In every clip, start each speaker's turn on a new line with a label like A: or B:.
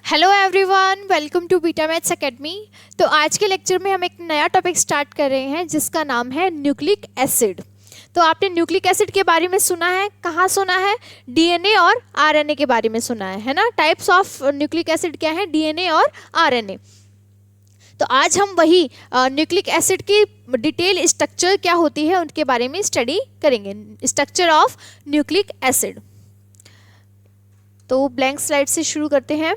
A: Hello everyone, welcome to Beta maths academy. तो आज के लेक्चर में हम एक नया टॉपिक स्टार्ट कर रहे हैं जिसका नाम है न्यूक्लिक एसिड। तो आपने न्यूक्लिक एसिड के बारे में सुना है, कहाँ सुना है? डीएनए और आरएनए के बारे में सुना है ना। टाइप्स ऑफ न्यूक्लिक एसिड क्या है? डीएनए और आरएनए। तो आज हम वही न्यूक्लिक एसिड की डिटेल स्ट्रक्चर क्या होती है उनके बारे में स्टडी करेंगे। Structure of nucleic acid. तो ब्लैंक स्लाइड से शुरू करते हैं।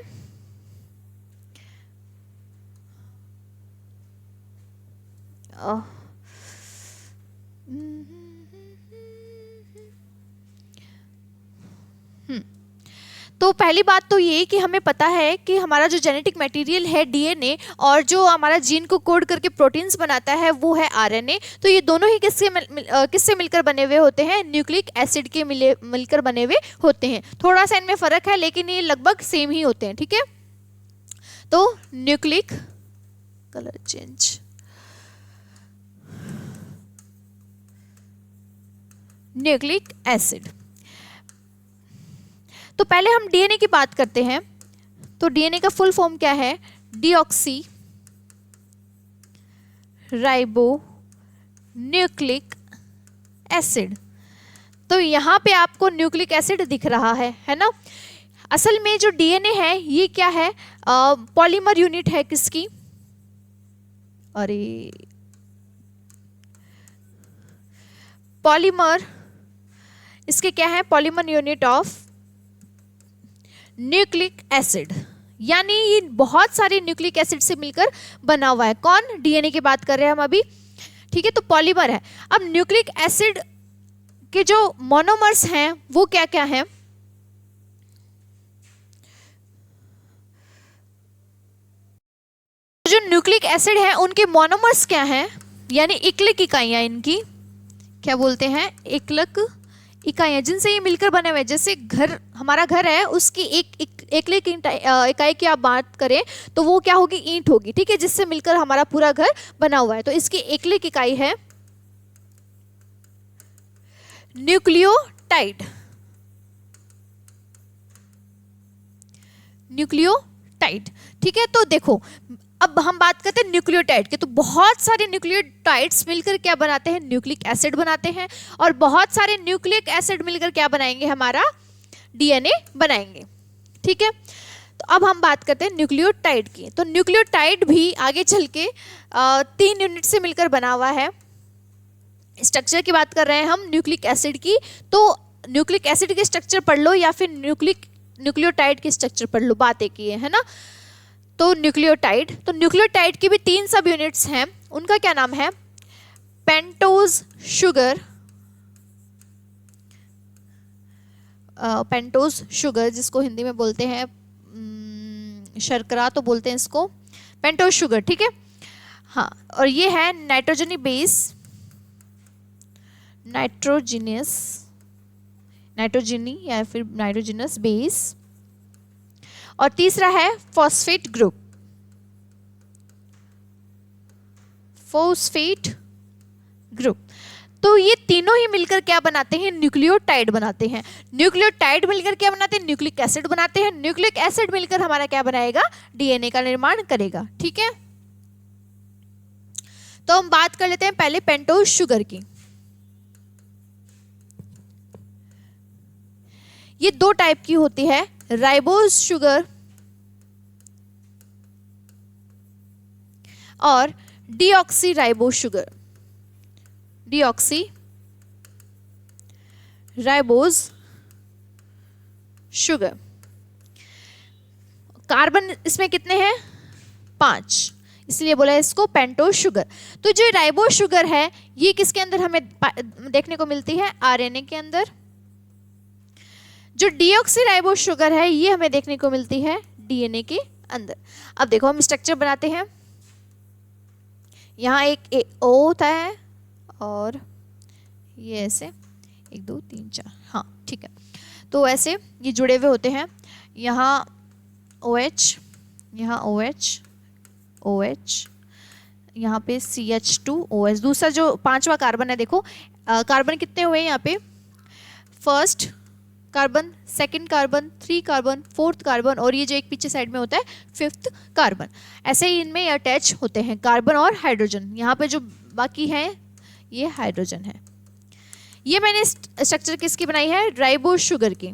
A: तो पहली बात तो ये कि हमें पता है कि हमारा जो जेनेटिक मटेरियल है डीएनए और जो हमारा जीन को कोड करके प्रोटीन्स बनाता है वो है आरएनए। तो ये दोनों ही किससे मिलकर बने हुए होते हैं? न्यूक्लिक एसिड के मिलकर बने हुए होते हैं। थोड़ा सा इनमें फर्क है लेकिन ये लगभग सेम ही होते हैं, ठीक है। तो nucleic colour change, nucleic acid. तो पहले हम डीएनए की बात करते हैं। तो डीएनए का फुल फॉर्म क्या है? Deoxy ribo nucleic acid. तो यहाँ पे आपको न्यूक्लिक एसिड दिख रहा है ना। असल में जो डीएनए है ये क्या है? पॉलीमर यूनिट है किसकी? अरे पॉलीमर, इसके क्या है? Polymer unit of nucleic acid. यानी ये बहुत सारे न्यूक्लिक एसिड से मिलकर बना हुआ है। कौन? डीएनए की बात कर रहे हैं हम अभी, ठीक है। तो पॉलीमर है। अब न्यूक्लिक एसिड के जो मोनोमर्स हैं वो क्या क्या हैं? जो न्यूक्लिक एसिड है उनके मोनोमर्स क्या हैं? यानी इक्लिक इकाइयां, इनकी क्या बोलते हैं? इक्लिक इकाइयां, जिनसे ये मिलकर बने हुए। जैसे घर, हमारा घर है, उसकी एक इकाई की आप बात करें तो वो क्या होगी? ईंट होगी, ठीक है, जिससे मिलकर हमारा पूरा घर बना हुआ है। तो इसकी एकलिक इकाई है न्यूक्लियोटाइड। न्यूक्लियोटाइड, ठीक है। तो देखो, अब हम बात करते हैं न्यूक्लियोटाइड की। तो बहुत सारे न्यूक्लियोटाइड्स मिलकर क्या बनाते हैं? न्यूक्लिक एसिड बनाते हैं। और बहुत सारे न्यूक्लिक एसिड मिलकर क्या बनाएंगे? हमारा डीएनए बनाएंगे, ठीक है। तो अब हम बात करते हैं न्यूक्लियोटाइड की। तो न्यूक्लियोटाइड भी आगे चल के 3 यूनिट से मिलकर बना हुआ है। स्ट्रक्चर की बात कर रहे हैं हम न्यूक्लिक एसिड की। तो न्यूक्लिक एसिड के स्ट्रक्चर पढ़ लो या फिर न्यूक्लियोटाइड की स्ट्रक्चर पढ़ लो, बात एक ही है ना। तो न्यूक्लियोटाइड, तो न्यूक्लियोटाइड की भी 3 सब यूनिट्स हैं। उनका क्या नाम है? पेंटोज शुगर, पेंटोज शुगर जिसको हिंदी में बोलते हैं शर्करा, तो बोलते हैं इसको पेंटोज शुगर, ठीक है। हाँ, और ये है नाइट्रोजनी बेस, नाइट्रोजनी या फिर नाइट्रोजनस बेस। और तीसरा है फॉस्फेट ग्रुप, फॉस्फेट ग्रुप। तो ये तीनों ही मिलकर क्या बनाते हैं? न्यूक्लियोटाइड बनाते हैं। न्यूक्लियोटाइड मिलकर क्या बनाते हैं? न्यूक्लिक एसिड बनाते हैं। न्यूक्लिक एसिड मिलकर हमारा क्या बनाएगा? डीएनए का निर्माण करेगा, ठीक है। तो हम बात कर लेते हैं पहले पेंटोज शुगर की। ये 2 टाइप की होती है, राइबोज शुगर और deoxy ribose sugar, deoxy ribose sugar. Carbon इसमें कितने हैं? 5, इसलिए बोला है इसको पेंटोज शुगर। तो जो राइबोज शुगर है ये किसके अंदर हमें देखने को मिलती है? आरएनए के अंदर। जो डीऑक्सी राइबोज शुगर है ये हमें देखने को मिलती है डीएनए के अंदर। अब देखो हम स्ट्रक्चर बनाते हैं। यहाँ एक ओ होता है और ये ऐसे 1 2 3 4, हाँ ठीक है। तो ऐसे ये जुड़े हुए होते हैं। यहाँ OH, यहाँ OH, OH, यहाँ पे CH2OH। दूसरा जो 5वां कार्बन है, देखो कार्बन कितने हुए यहाँ पे? First carbon, second carbon, 3 carbon, 4th carbon, और ये जो एक पीछे साइड में होता है 5th कार्बन। ऐसे ही इनमें अटैच होते हैं कार्बन और हाइड्रोजन। यहाँ पे जो बाकी है ये हाइड्रोजन है। ये मैंने स्ट्रक्चर किसकी बनाई है? राइबोज शुगर की।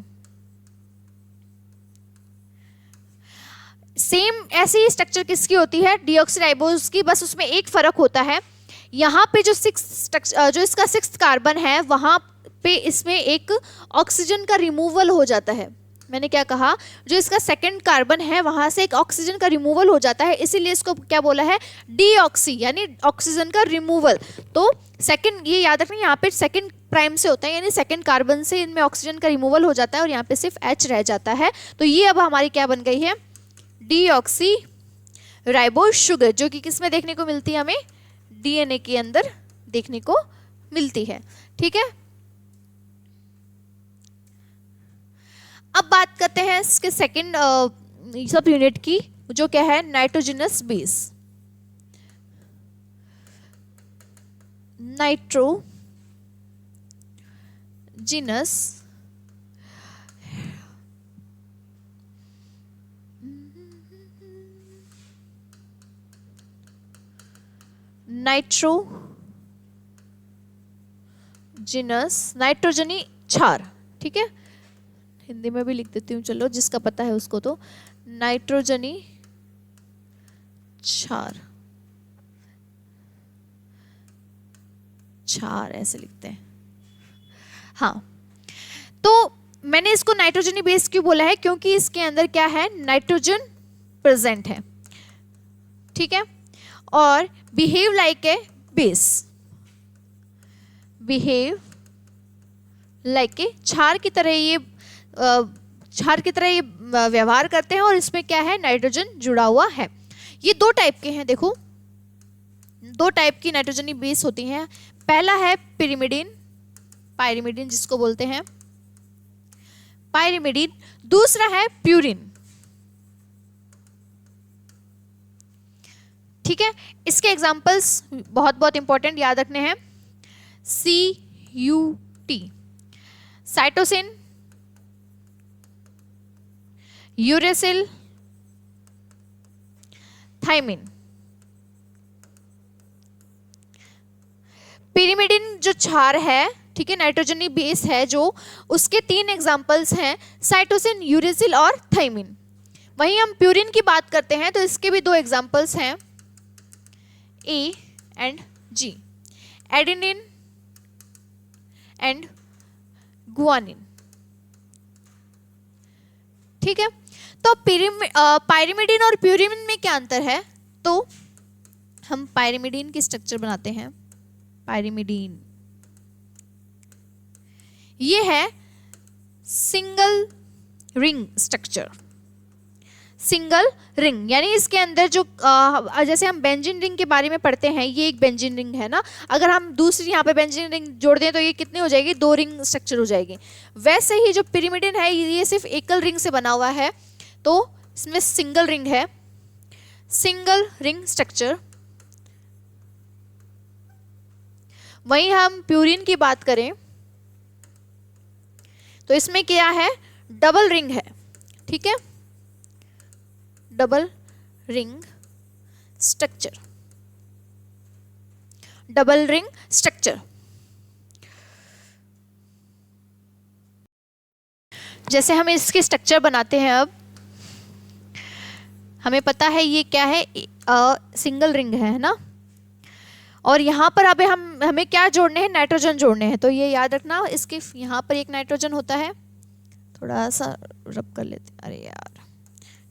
A: सेम ऐसी ही स्ट्रक्चर किसकी होती है? डीऑक्सीराइबोज की, बस उसमें एक फर्क होता है, यहाँ पे जो इसका 6th कार्बन है वहां पे इसमें एक ऑक्सीजन का रिमूवल हो जाता है। मैंने क्या कहा? जो इसका 2nd कार्बन है वहां से एक ऑक्सीजन का रिमूवल हो जाता है, इसीलिए इसको क्या बोला है? डीऑक्सी, यानी ऑक्सीजन का रिमूवल। तो सेकंड, ये याद रखना, यहाँ पे 2nd प्राइम से होता है, यानी 2nd कार्बन से इनमें ऑक्सीजन का रिमूवल हो जाता है और यहाँ पे सिर्फ H रह जाता है। तो ये अब हमारी क्या बन गई है? डीऑक्सी राइबोज शुगर, जो कि किस में देखने को मिलती है? हमें डीएनए के अंदर देखने को मिलती है। ठीक है, अब बात करते हैं इसके सेकंड सब यूनिट की, जो क्या है? Nitrogenous base. नाइट्रोजिनस नाइट्रोजनी क्षार। ठीक है, हिंदी में भी लिख देती हूँ, चलो जिसका पता है उसको। तो नाइट्रोजनी क्षार, क्षार ऐसे लिखते हैं। हाँ, तो मैंने इसको नाइट्रोजनी बेस क्यों बोला है? क्योंकि इसके अंदर क्या है? नाइट्रोजन प्रेजेंट है। ठीक है, और behave like a base, behave like a क्षार की तरह ये व्यवहार करते हैं, और इसमें क्या है? नाइट्रोजन जुड़ा हुआ है। ये 2 टाइप के हैं, देखो 2 टाइप की नाइट्रोजनी बेस होती हैं। पहला है पिरिमिडीन, पायरिमिडीन जिसको बोलते हैं पायरिमिडीन। दूसरा है प्यूरिन। ठीक है, इसके एग्जांपल्स बहुत बहुत इंपॉर्टेंट याद रखने हैं। CUT, cytosine, uracil, thymine. Pyrimidine जो क्षार है, ठीक है, नाइट्रोजनी बेस है जो, उसके 3 एग्जांपल्स हैं, साइटोसिन, यूरेसिल और थाइमिन। वहीं हम प्यूरिन की बात करते हैं तो इसके भी 2 एग्जांपल्स हैं, A and G, adenine and guanine. ठीक है, तो पायरिमिडीन और प्यूरिमिन में क्या अंतर है? तो हम पायरिमिडीन की स्ट्रक्चर बनाते हैं। पायरिमिडीन ये है single ring structure, single ring, यानी इसके अंदर जो जैसे हम बेंजीन रिंग के बारे में पढ़ते हैं, ये एक बेंजीन रिंग है ना, अगर हम दूसरी यहाँ पे बेंजीन रिंग जोड़ दें तो ये कितनी हो जाएगी? 2 रिंग स्ट्रक्चर हो जाएगी। वैसे ही जो पिरिमिडिन है ये सिर्फ एकल रिंग से बना हुआ है, तो इसमें सिंगल रिंग है, सिंगल रिंग स्ट्रक्चर। वहीं हम प्यूरिन की बात करें तो इसमें क्या है? डबल रिंग है। ठीक है, double ring structure, double ring structure. जैसे हम इसके स्ट्रक्चर बनाते हैं, अब हमें पता है ये क्या है? सिंगल रिंग है ना, और यहाँ पर अब हमें क्या जोड़ने हैं? नाइट्रोजन जोड़ने हैं। तो ये याद रखना, इसके यहाँ पर एक नाइट्रोजन होता है, थोड़ा सा रब कर लेते हैं, अरे यार,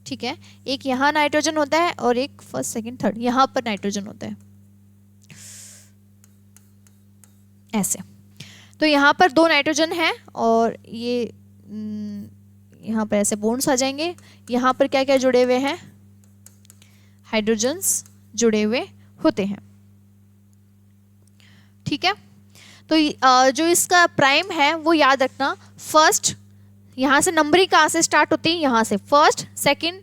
A: ठीक है, एक यहाँ नाइट्रोजन होता है और एक फर्स्ट सेकंड थर्ड यहाँ पर नाइट्रोजन होता है, ऐसे। तो यहाँ पर 2 नाइट्रोजन है और ये यहाँ पर ऐसे बॉन्ड्स आ जाएंगे। यहाँ पर क्या क्या जुड़े हुए हैं? हाइड्रोजन्स जुड़े हुए होते हैं। ठीक है, तो जो इसका प्राइम है वो याद रखना, फर्स्ट, यहाँ से नंबरिंग कहाँ से स्टार्ट होती है? यहाँ से, first, second,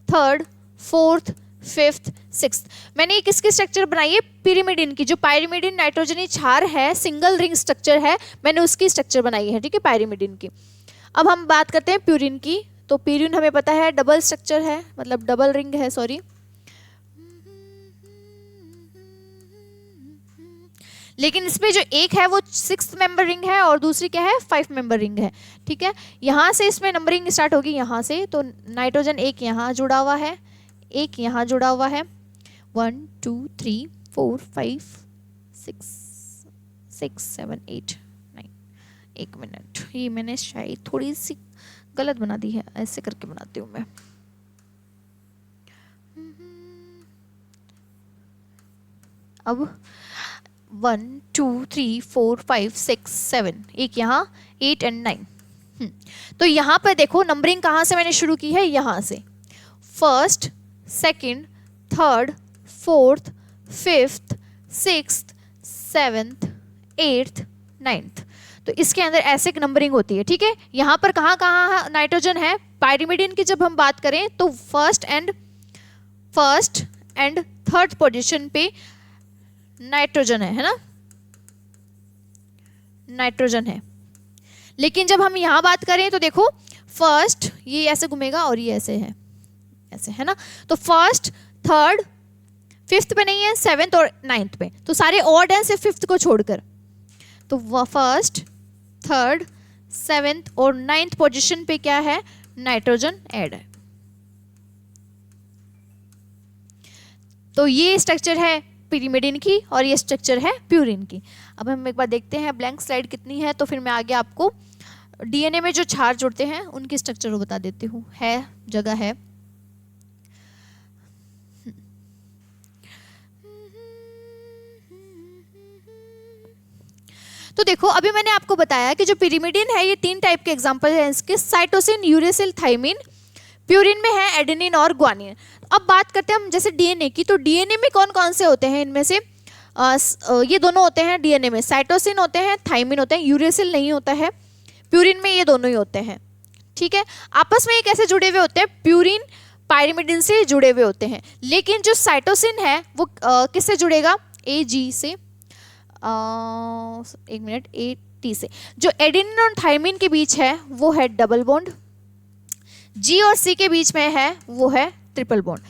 A: third, fourth, fifth, sixth. मैंने एक इसकी स्ट्रक्चर बनाई है पिरिमिडिन की, जो पायरिमिडिन नाइट्रोजनी क्षार है, सिंगल रिंग स्ट्रक्चर है, मैंने उसकी स्ट्रक्चर बनाई है। ठीक है, पायरिमिडिन की। अब हम बात करते हैं प्यूरिन की। तो प्यूरिन हमें पता है डबल स्ट्रक्चर है, मतलब डबल रिंग है, सॉरी। लेकिन इसमें जो एक है वो 6 मेंबर रिंग है और दूसरी क्या है 5 मेंबर रिंग है। ठीक है, यहाँ से इसमें नंबरिंग स्टार्ट होगी यहाँ से। तो नाइट्रोजन एक यहाँ जुड़ा हुआ है, एक यहाँ जुड़ा हुआ है, 1 2 3 4 5 6 7 8 9। एक मिनट, ये मैंने शायद थोड़ी सी गलत बना दी है, ऐसे करके बनाती हूँ मैं। अब 1 2 3 4 5 6 7, एक यहाँ 8 and 9। तो यहाँ पर देखो नंबरिंग कहाँ से मैंने शुरू की है, यहाँ से। First, second, third, fourth, fifth, sixth, seventh, eighth, ninth. तो इसके अंदर ऐसे एक नंबरिंग होती है। ठीक है, यहाँ पर कहाँ कहाँ नाइट्रोजन है, पायरिमिडिन की जब हम बात करें तो फर्स्ट एंड थर्ड पोजीशन पे नाइट्रोजन है ना, नाइट्रोजन है। लेकिन जब हम यहाँ बात करें तो देखो फर्स्ट ये ऐसे घूमेगा और ये ऐसे है, ऐसे है ना। तो फर्स्ट, थर्ड, फिफ्थ पे नहीं है, सेवेंथ और नाइन्थ पे, तो सारे ऑड हैं सिर्फ फिफ्थ को छोड़कर। तो फर्स्ट, थर्ड, सेवेंथ और नाइन्थ पोजीशन पे क्या है, नाइट्रोजन ऐड है। तो ये स्ट्रक्चर है पिरिमिडिन की और ये स्ट्रक्चर है प्यूरिन की। अब हम एक बार देखते हैं ब्लैंक स्लाइड कितनी है, तो फिर मैं आगे आपको डीएनए में जो क्षार जुड़ते हैं उनकी स्ट्रक्चर को बता देती हूँ, है जगह है। तो देखो अभी मैंने आपको बताया कि जो पिरिमिडिन है ये 3 टाइप के एग्जांपल हैं इसके, साइटोसिन, यूरेसिल, थाइमिन। प्यूरिन में है एडेनिन और ग्वानिन। अब बात करते हैं हम जैसे डीएनए की, तो डीएनए में कौन कौन से होते हैं, इनमें से ये दोनों होते हैं डीएनए में, साइटोसिन होते हैं, थाइमिन होते हैं, यूरेसिल नहीं होता है। प्यूरिन में ये दोनों ही होते हैं। ठीक है, आपस में ये कैसे जुड़े हुए होते हैं, प्यूरिन पायरिमिडिन से जुड़े हुए होते हैं। लेकिन जो साइटोसिन है वो किससे जुड़ेगा, एजी से, एक मिनट, एटी से। जो एडेनिन और थाइमिन के बीच है वो है डबल बॉन्ड, जी और सी के बीच में है वो है ट्रिपल बॉन्ड,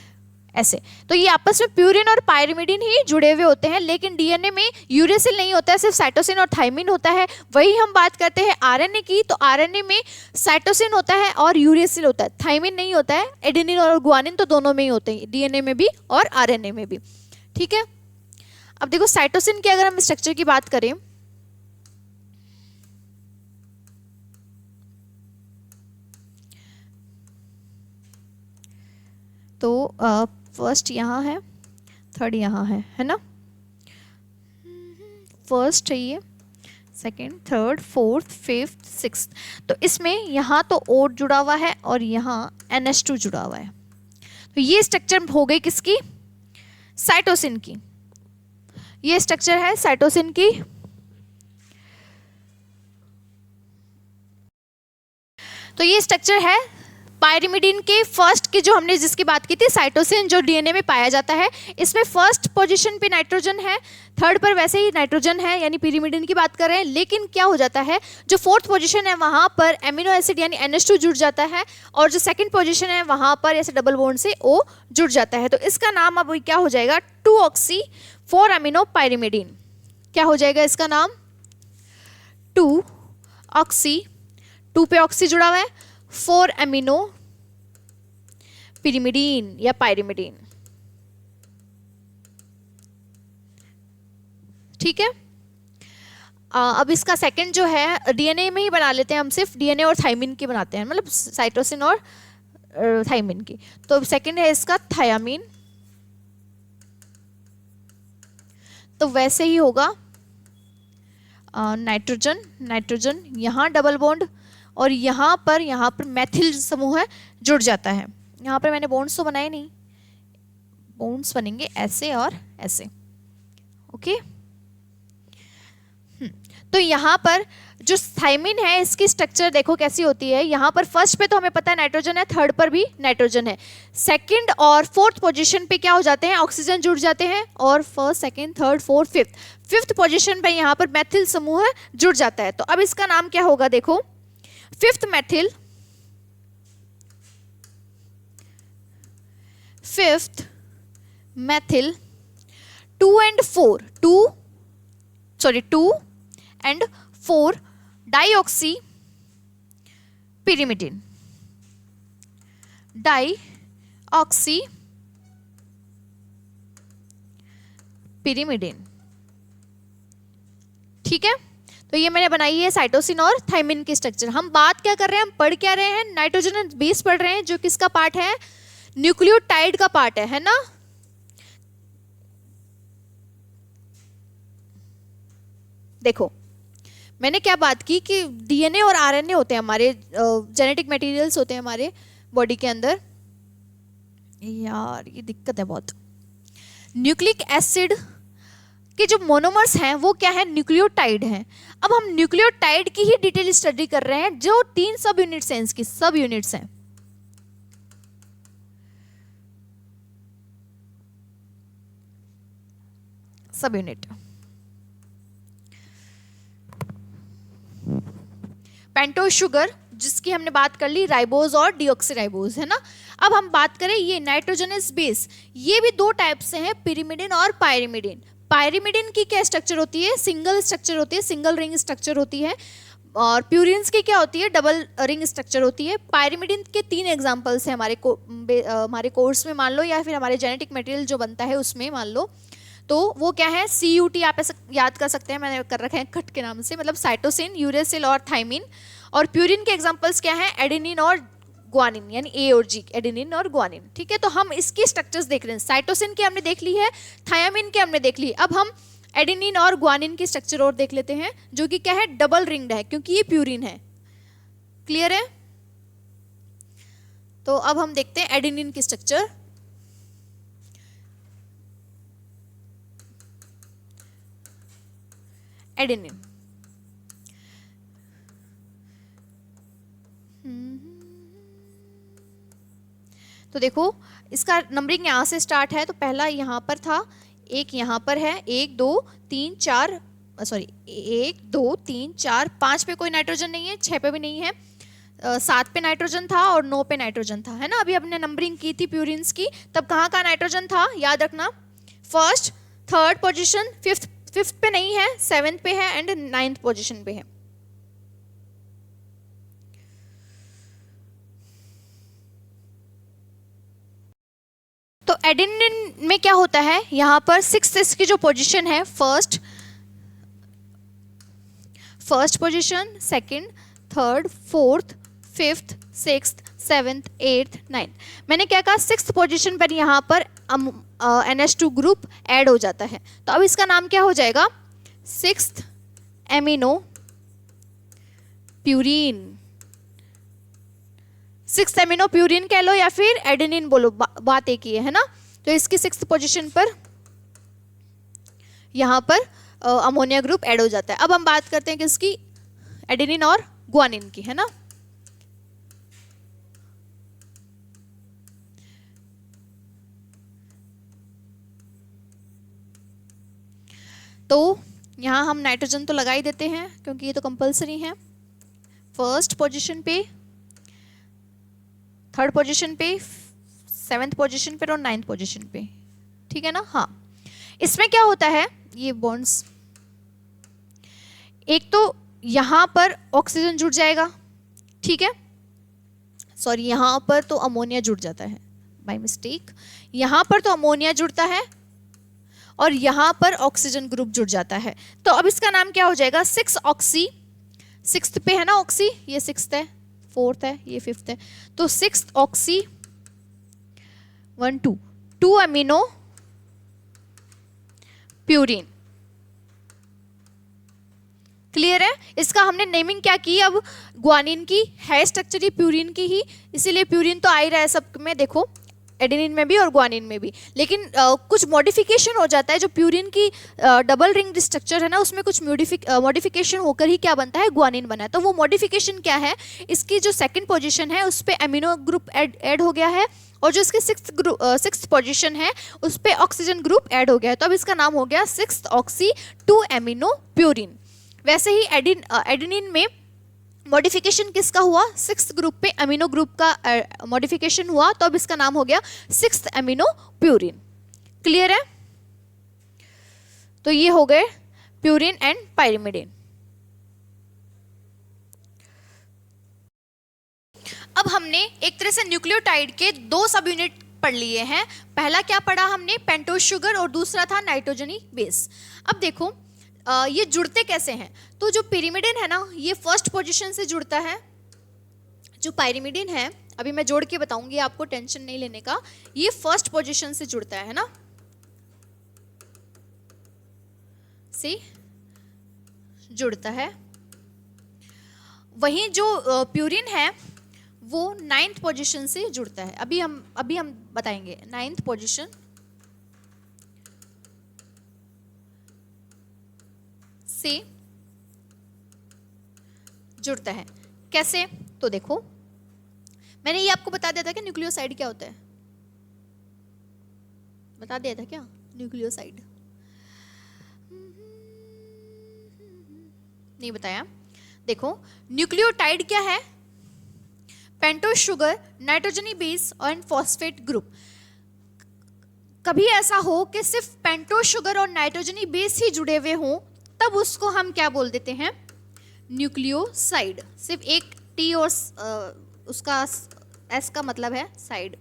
A: ऐसे। तो ये आपस में प्यूरिन और पायरिमिडिन ही जुड़े हुए होते हैं। लेकिन डीएनए में यूरेसिल नहीं होता है, सिर्फ साइटोसिन और थाइमिन होता है। वही हम बात करते हैं आरएनए की, तो आरएनए में साइटोसिन होता है और यूरेसिल होता है, थाइमिन नहीं होता है। एडेनिन और ग्वानिन तो दोनों में ही होते हैं, डीएनए में भी और आरएनए में भी। ठीक है, अब देखो साइटोसिन की अगर हम स्ट्रक्चर की बात करें, तो फर्स्ट यहाँ है, थर्ड यहाँ है ना। फर्स्ट है ये, second, third, fourth, fifth, sixth. तो इसमें यहाँ तो O जुड़ा हुआ है और यहाँ NH2 जुड़ा हुआ है। तो ये स्ट्रक्चर हो गई किसकी, साइटोसिन की। ये स्ट्रक्चर है साइटोसिन की। तो ये स्ट्रक्चर है पायरिमिडिन के फर्स्ट की, जो हमने जिसकी बात की थी, साइटोसिन, जो डीएनए में पाया जाता है। इसमें फर्स्ट पोजीशन पे नाइट्रोजन है, थर्ड पर वैसे ही नाइट्रोजन है, यानी पिरिमिडिन की बात कर रहे हैं। लेकिन क्या हो जाता है, जो फोर्थ पोजीशन है वहाँ पर एमिनो एसिड यानी NH2 जुड़ जाता है, और जो सेकंड पोजीशन है वहाँ पर ऐसे डबल बॉन्ड से O जुड़ जाता है। तो इसका नाम अब क्या हो जाएगा, 2-ऑक्सी-4-अमीनो पायरिमिडिन। क्या हो जाएगा इसका नाम, 2-ऑक्सी, 2 पे ऑक्सी जुड़ा हुआ है, 4-अमीनो पिरिमिडीन या पायरिमिडीन। ठीक है, अब इसका सेकंड जो है डीएनए में ही बना लेते हैं हम, सिर्फ डीएनए और थाइमिन की बनाते हैं, मतलब साइटोसिन और थाइमिन की। तो सेकंड है इसका थायामीन। तो वैसे ही होगा नाइट्रोजन यहाँ डबल बॉन्ड, और यहाँ पर मैथिल समूह है जुड़ जाता है। यहाँ पर मैंने बॉन्ड्स तो बनाए नहीं, बॉन्ड्स बनेंगे ऐसे और ऐसे। ओके, तो यहाँ पर जो थाइमिन है इसकी स्ट्रक्चर देखो कैसी होती है। यहाँ पर फर्स्ट पे तो हमें पता है नाइट्रोजन है, थर्ड पर भी नाइट्रोजन है, सेकंड और फोर्थ पोजीशन पे क्या हो जाते हैं, ऑक्सीजन जुड़ जाते हैं, और first, second, third, fourth, fifth position पे यहाँ पर मैथिल समूह जुड़ जाता है। तो अब इसका नाम क्या होगा, देखो fifth methyl, fifth methyl 2 and 4 2 and 4 dioxy pyrimidine, dioxy pyrimidine। ठीक है, तो ये मैंने बनाई है साइटोसिन और थायमिन की स्ट्रक्चर। हम बात क्या कर रहे हैं, हम पढ़ क्या रहे हैं, नाइट्रोजन बेस पढ़ रहे हैं, जो किसका पार्ट है, न्यूक्लियोटाइड का पार्ट है ना। देखो मैंने क्या बात की कि डीएनए और आरएनए होते हैं हमारे जेनेटिक मटेरियल्स होते हैं हमारे बॉडी के अंदर। यार ये दिक्कत है बहुत। न्यूक्लिक एसिड के जो मोनोमर्स हैं वो क्या है, न्यूक्लियोटाइड हैं। अब हम न्यूक्लियोटाइड की ही डिटेल स्टडी कर रहे हैं, जो 3 सब यूनिट्स हैं, इसकी सब यूनिट्स हैं। सब यूनिट पेंटोज शुगर जिसकी हमने बात कर ली, राइबोज और डीऑक्सीराइबोज है ना। अब हम बात करें ये नाइट्रोजनस बेस, ये भी 2 टाइप से हैं, पिरिमिडिन और पायरिमिडिन। पायरिमिडिन की क्या स्ट्रक्चर होती है, सिंगल स्ट्रक्चर होती है, सिंगल रिंग स्ट्रक्चर होती है। और प्यूरिन्स की क्या होती है, डबल रिंग स्ट्रक्चर होती है। पायरिमिडिन के 3 एग्जांपल्स हैं हमारे कोर्स में मान लो, या फिर हमारे जेनेटिक मटेरियल जो बनता है उसमें मान लो। तो वो क्या है, CUT आप ऐसे याद कर सकते हैं, मैंने कर रखे हैं कट के नाम से, मतलब साइटोसिन, यूरेसिल और थाइमिन। और प्यूरिन के एग्जांपल्स क्या हैं, एडेनिन और ग्वानिन, यानी A और G, एडेनिन और ग्वानिन। ठीक है, तो हम इसकी स्ट्रक्चर्स देख रहे हैं। साइटोसिन की हमने देख ली है, थायामिन की हमने देख ली। अब हम एडेनिन और ग्वानिन की स्ट्रक्चर और देख लेते हैं, जो कि क्या है, डबल रिंग्ड है, क्योंकि ये प्यूरिन है। क्लियर है? तो अब हम देखते हैं एडेनिन की स्ट्रक्चर। एडेनिन तो देखो इसका नंबरिंग यहाँ से स्टार्ट है, तो पहला यहाँ पर था, एक यहाँ पर है, 1 2 3 4 सॉरी 1 2 3 4 5 पे कोई नाइट्रोजन नहीं है, 6 पे भी नहीं है, 7 पे नाइट्रोजन था और 9 पे नाइट्रोजन था, है ना। अभी हमने नंबरिंग की थी प्यूरिन्स की, तब कहाँ का नाइट्रोजन था याद रखना, फर्स्ट, थर्ड पोजिशन, फिफ्थ पे नहीं है, 7th पे है एंड 9th पोजिशन पे है। तो एडेनिन में क्या होता है, यहाँ पर 6th इसकी जो पोजीशन है, first position, second, third, fourth, fifth, 6th, 7th, 8th, 9th। मैंने क्या कहा, 6th पोजीशन पर यहाँ पर NH2 ग्रुप ऐड हो जाता है, तो अब इसका नाम क्या हो जाएगा, 6th amino purine. 6th amino purine कह लो या फिर एडेनिन बोलो, बात एक ही है ना। तो इसकी 6th पोजीशन पर यहाँ पर अमोनिया ग्रुप ऐड हो जाता है। अब हम बात करते हैं किसकी, एडेनिन और ग्वानिन की, है ना। तो यहाँ हम नाइट्रोजन तो लगा ही देते हैं क्योंकि ये तो कंपलसरी है। फर्स्ट पोजीशन पे, थर्ड पोजीशन पे, 7th पोजीशन पे और 9th पोजीशन पे, ठीक है ना। हाँ, इसमें क्या होता है, ये बॉन्ड्स, एक तो यहाँ पर ऑक्सीजन जुड़ जाएगा, ठीक है, सॉरी यहाँ पर तो अमोनिया जुड़ जाता है बाय मिस्टेक, यहाँ पर तो अमोनिया जुड़ता है और यहाँ पर ऑक्सीजन ग्रुप जुड़ जाता है। तो अब इसका नाम क्या हो जाएगा, 6 ऑक्सी, 6th पे है ना ऑक्सी, ये 6th है, 4th है, ये 5th है, तो 6th oxy 1 2 amino purine. Clear है? इसका हमने नेमिंग क्या की, अब ग्वानिन की है स्ट्रक्चर ही प्यूरिन की ही, इसीलिए प्यूरिन तो आ ही रहा है सब में, देखो एडेनिन में भी और ग्वानिन में भी। लेकिन कुछ मॉडिफिकेशन हो जाता है, जो प्यूरिन की डबल रिंग स्ट्रक्चर है ना, उसमें कुछ मॉडिफिकेशन होकर ही क्या बनता है, ग्वानिन बना है। तो वो मॉडिफिकेशन क्या है, इसकी जो 2nd पोजीशन है उस पर एमिनो ग्रुप ऐड हो गया है, और जो इसकी 6th पोजीशन है उस पर ऑक्सीजन ग्रुप ऐड हो गया है। तो अब इसका नाम हो गया 6th ऑक्सी 2 एमिनो प्यूरिन। वैसे ही एडेनिन में मॉडिफिकेशन किसका हुआ, 6th ग्रुप पे अमीनो ग्रुप का मॉडिफिकेशन हुआ, तो अब इसका नाम हो गया 6th अमीनो प्यूरिन। क्लियर है? तो ये हो गए प्यूरिन एंड पाइरिमिडिन। अब हमने एक तरह से न्यूक्लियोटाइड के 2 सब यूनिट पढ़ लिए हैं। पहला क्या पढ़ा हमने, पेंटोज शुगर, और दूसरा था नाइट्रोजनी बेस। अब देखो ये जुड़ते कैसे हैं। तो जो पिरिमिडिन है ना, ये फर्स्ट पोजीशन से जुड़ता है। जो पाइरिमिडिन है, अभी मैं जोड़ के बताऊंगी आपको, टेंशन नहीं लेने का, ये फर्स्ट पोजीशन से जुड़ता है ना, से जुड़ता है। वहीं जो प्यूरिन है वो 9th पोजीशन से जुड़ता है। अभी हम बताएंगे 9th पोजीशन से जुड़ता है। कैसे? तो देखो, मैंने ये आपको बता दिया था कि न्यूक्लियोसाइड क्या होता है, बता दिया था क्या न्यूक्लियोसाइड? नहीं बताया। देखो, न्यूक्लियोटाइड क्या है, पेंटोज शुगर, नाइट्रोजनी बेस और फॉस्फेट ग्रुप। कभी ऐसा हो कि सिर्फ पेंटोज शुगर और नाइट्रोजनी बेस ही जुड़े हुए हों, तब उसको हम क्या बोल देते हैं, न्यूक्लियोसाइड। सिर्फ एक टी और उसका एस का मतलब है साइड,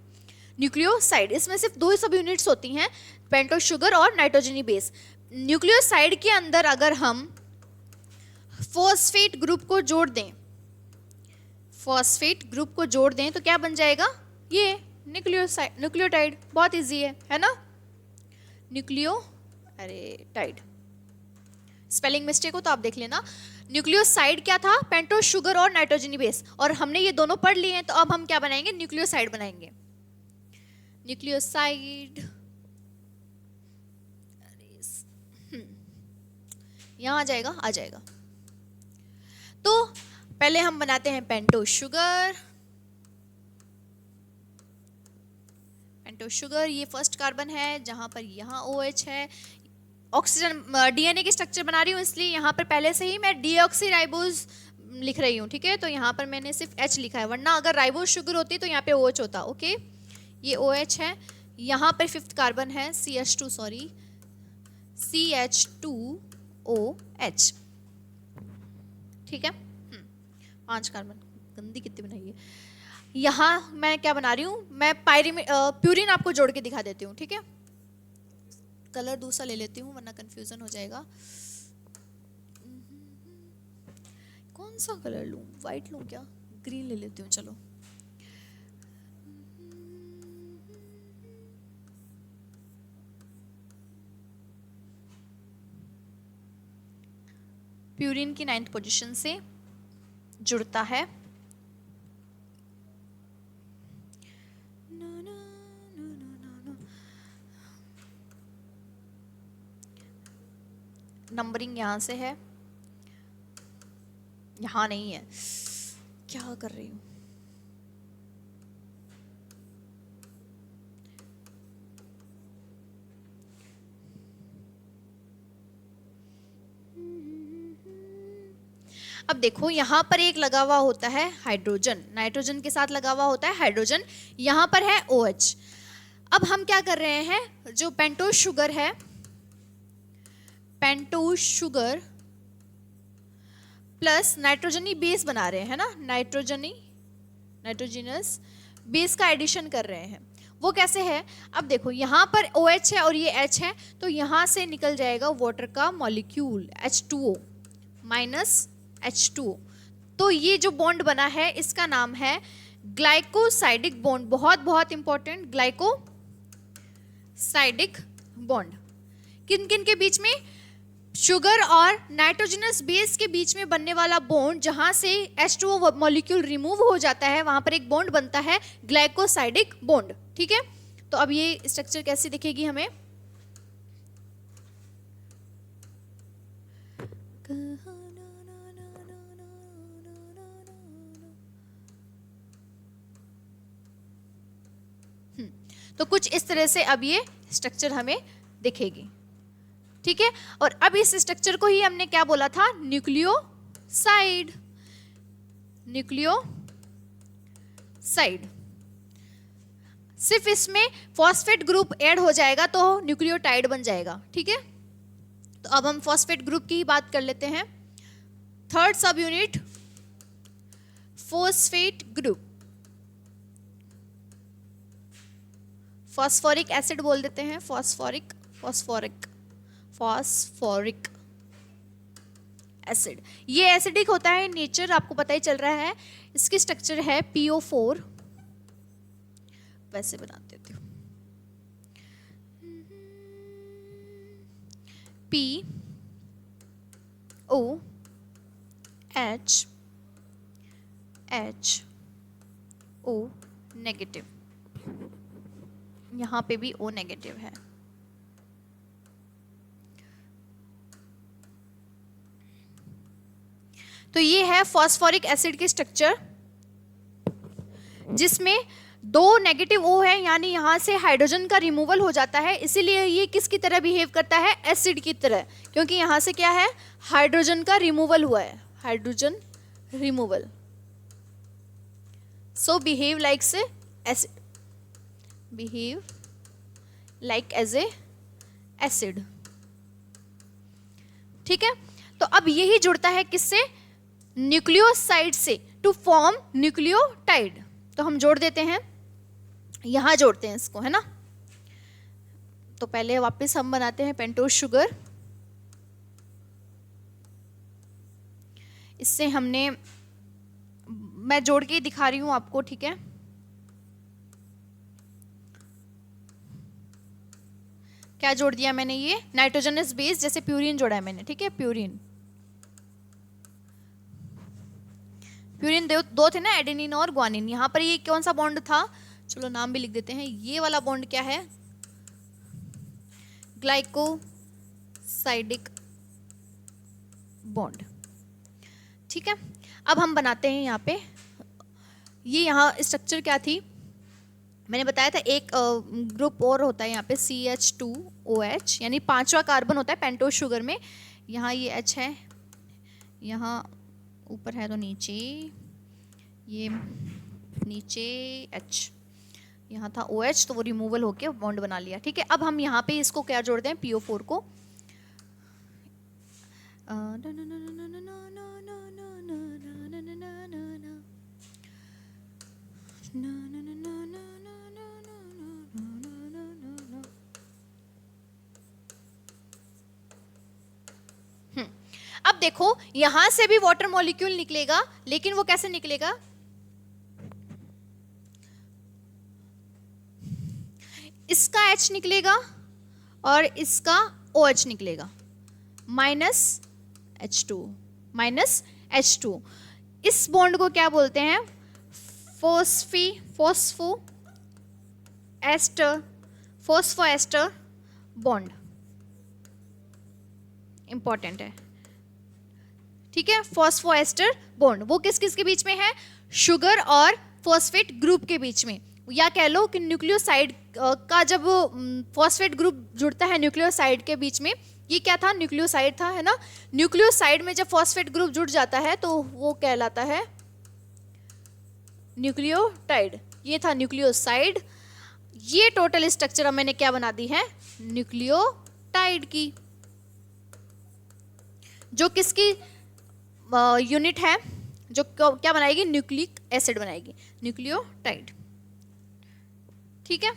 A: न्यूक्लियोसाइड। इसमें सिर्फ 2 सब यूनिट्स होती हैं, पेंटोज शुगर और नाइट्रोजनी बेस। न्यूक्लियोसाइड के अंदर अगर हम फॉस्फेट ग्रुप को जोड़ दें, फॉस्फेट ग्रुप को जोड़ दें तो क्या बन जाएगा, ये न्यूक्लियोटाइड। बहुत इजी है ना, टाइड। स्पेलिंग मिस्टेक हो तो आप देख लेना। न्यूक्लियोसाइड क्या था, पेंटोज शुगर और नाइट्रोजनी बेस, और हमने ये दोनों पढ़ लिए हैं, तो अब हम क्या बनाएंगे, न्यूक्लियोसाइड बनाएंगे। न्यूक्लियोसाइड यहां आ जाएगा। तो पहले हम बनाते हैं पेंटोज शुगर। पेंटोज शुगर, ये फर्स्ट कार्बन है, जहां पर यहाँ OH है। ऑक्सीजन DNA की स्ट्रक्चर बना रही हूँ, इसलिए यहाँ पर पहले से ही मैं डीऑक्सीराइबोज लिख रही हूँ, ठीक है। तो यहाँ पर मैंने सिर्फ H लिखा है, वरना अगर राइबोज शुगर होती तो यहाँ पे OH होता। ओके, ये OH है। यहाँ पर 5th कार्बन है CH2 CH2OH, ठीक है। 5 कार्बन, गंदी कितनी बनाई है। यहाँ मैं क्या बना रही हूँ, मैं प्यूरिन आपको जोड़ के दिखा देती हूँ, ठीक है। कलर दूसरा ले लेती हूँ वरना कंफ्यूजन हो जाएगा। कौन सा कलर लूँ, वाइट लूँ क्या, ग्रीन ले लेती हूँ, चलो। प्यूरिन की 9th पोजीशन से जुड़ता है। नंबरिंग यहां से है, यहां नहीं है, क्या कर रही हूं। अब देखो, यहां पर एक लगा हुआ होता है हाइड्रोजन, नाइट्रोजन के साथ लगा हुआ होता है हाइड्रोजन, यहां पर है OH। अब हम क्या कर रहे हैं, जो पेंटोज शुगर है, पेंटोज शुगर प्लस नाइट्रोजनी बेस बना रहे हैं ना, नाइट्रोजनस बेस का एडिशन कर रहे हैं। वो कैसे है, अब देखो यहाँ पर OH है और ये H है, तो यहाँ से निकल जाएगा वाटर का मॉलिक्यूल H2O माइनस H2O। तो ये जो बॉन्ड बना है इसका नाम है ग्लाइकोसाइडिक बॉन्ड। बहुत बहुत इंपॉर्टेंट, ग्लाइकोसाइडिक बॉन्ड। किन किन के बीच में, शुगर और नाइट्रोजनस बेस के बीच में बनने वाला बॉन्ड, जहां से H2O मॉलिक्यूल रिमूव हो जाता है वहां पर एक बॉन्ड बनता है ग्लाइकोसाइडिक बॉन्ड, ठीक है। तो अब ये स्ट्रक्चर कैसी दिखेगी हमें, तो कुछ इस तरह से अब ये स्ट्रक्चर हमें दिखेगी, ठीक है। और अब इस स्ट्रक्चर को ही हमने क्या बोला था, न्यूक्लियोसाइड। न्यूक्लियोसाइड। सिर्फ इसमें फॉस्फेट ग्रुप ऐड हो जाएगा तो न्यूक्लियोटाइड बन जाएगा, ठीक है। तो अब हम फॉस्फेट ग्रुप की ही बात कर लेते हैं। थर्ड सब unit phosphate group, phosphoric acid बोल देते हैं, फॉस्फोरिक एसिड। ये एसिडिक होता है, नेचर आपको पता ही चल रहा है। इसकी स्ट्रक्चर है PO4, वैसे बना देती हूँ, POHO नेगेटिव, यहाँ पे भी O नेगेटिव है। तो ये है फॉस्फोरिक एसिड की स्ट्रक्चर, जिसमें 2 नेगेटिव O है, यानी यहां से हाइड्रोजन का रिमूवल हो जाता है। इसीलिए ये किसकी तरह बिहेव करता है? एसिड की तरह, क्योंकि यहां से क्या है? हाइड्रोजन का रिमूवल हुआ है, hydrogen removal. So behave like as acid, behave like as a acid, ठीक है। तो अब यही जुड़ता है किससे? न्यूक्लियोसाइड से, टू फॉर्म न्यूक्लियोटाइड। तो हम जोड़ देते हैं, यहां जोड़ते हैं इसको, है ना। तो पहले वापस हम बनाते हैं पेंटोज शुगर। इससे हमने, मैं जोड़ के ही दिखा रही हूं आपको, ठीक है। क्या जोड़ दिया मैंने? ये नाइट्रोजनस बेस, जैसे प्यूरिन जोड़ा है मैंने, ठीक है। प्यूरिन दो थे ना, एडेनिन और ग्वानिन। यहाँ पर ये कौन सा बॉन्ड था? चलो नाम भी लिख देते हैं। ये वाला बॉन्ड क्या है? ग्लाइकोसाइडिक बॉन्ड, ठीक है। अब हम बनाते हैं यहाँ पे, ये यहाँ स्ट्रक्चर क्या थी मैंने बताया था। एक ग्रुप और होता है यहाँ पे CH2OH, यानी 5वां कार्बन होता है पेंटोज शुगर में। यहाँ ये H है, यहाँ ऊपर है तो नीचे, ये नीचे H, यहाँ था OH, तो वो रिमूवल होके बॉन्ड बना लिया, ठीक है। अब हम यहाँ पे इसको क्या जोड़ते हैं? PO4 को। अब देखो यहां से भी वाटर मॉलिक्यूल निकलेगा, लेकिन वो कैसे निकलेगा? इसका H निकलेगा और इसका OH निकलेगा, -H2। इस बॉन्ड को क्या बोलते हैं? फोस्फोएस्टर बॉन्ड। इंपॉर्टेंट है, ठीक है। फॉस्फोएस्टर बॉन्ड वो किस किस के बीच में है? शुगर और फॉस्फेट ग्रुप के बीच में। या कह लो कि न्यूक्लियोसाइड का जब फॉस्फेट ग्रुप जुड़ता है न्यूक्लियोसाइड के बीच में, ये क्या था? न्यूक्लियोसाइड था, है ना। न्यूक्लियोसाइड में जब फॉस्फेट ग्रुप जुड़ जाता है तो वो कहलाता है न्यूक्लियोटाइड। ये था न्यूक्लियोसाइड। ये टोटल स्ट्रक्चर अब मैंने क्या बना दी है? न्यूक्लियोटाइड की, जो किसकी यूनिट है? जो क्या बनाएगी? न्यूक्लिक एसिड बनाएगी, न्यूक्लियोटाइड, ठीक है।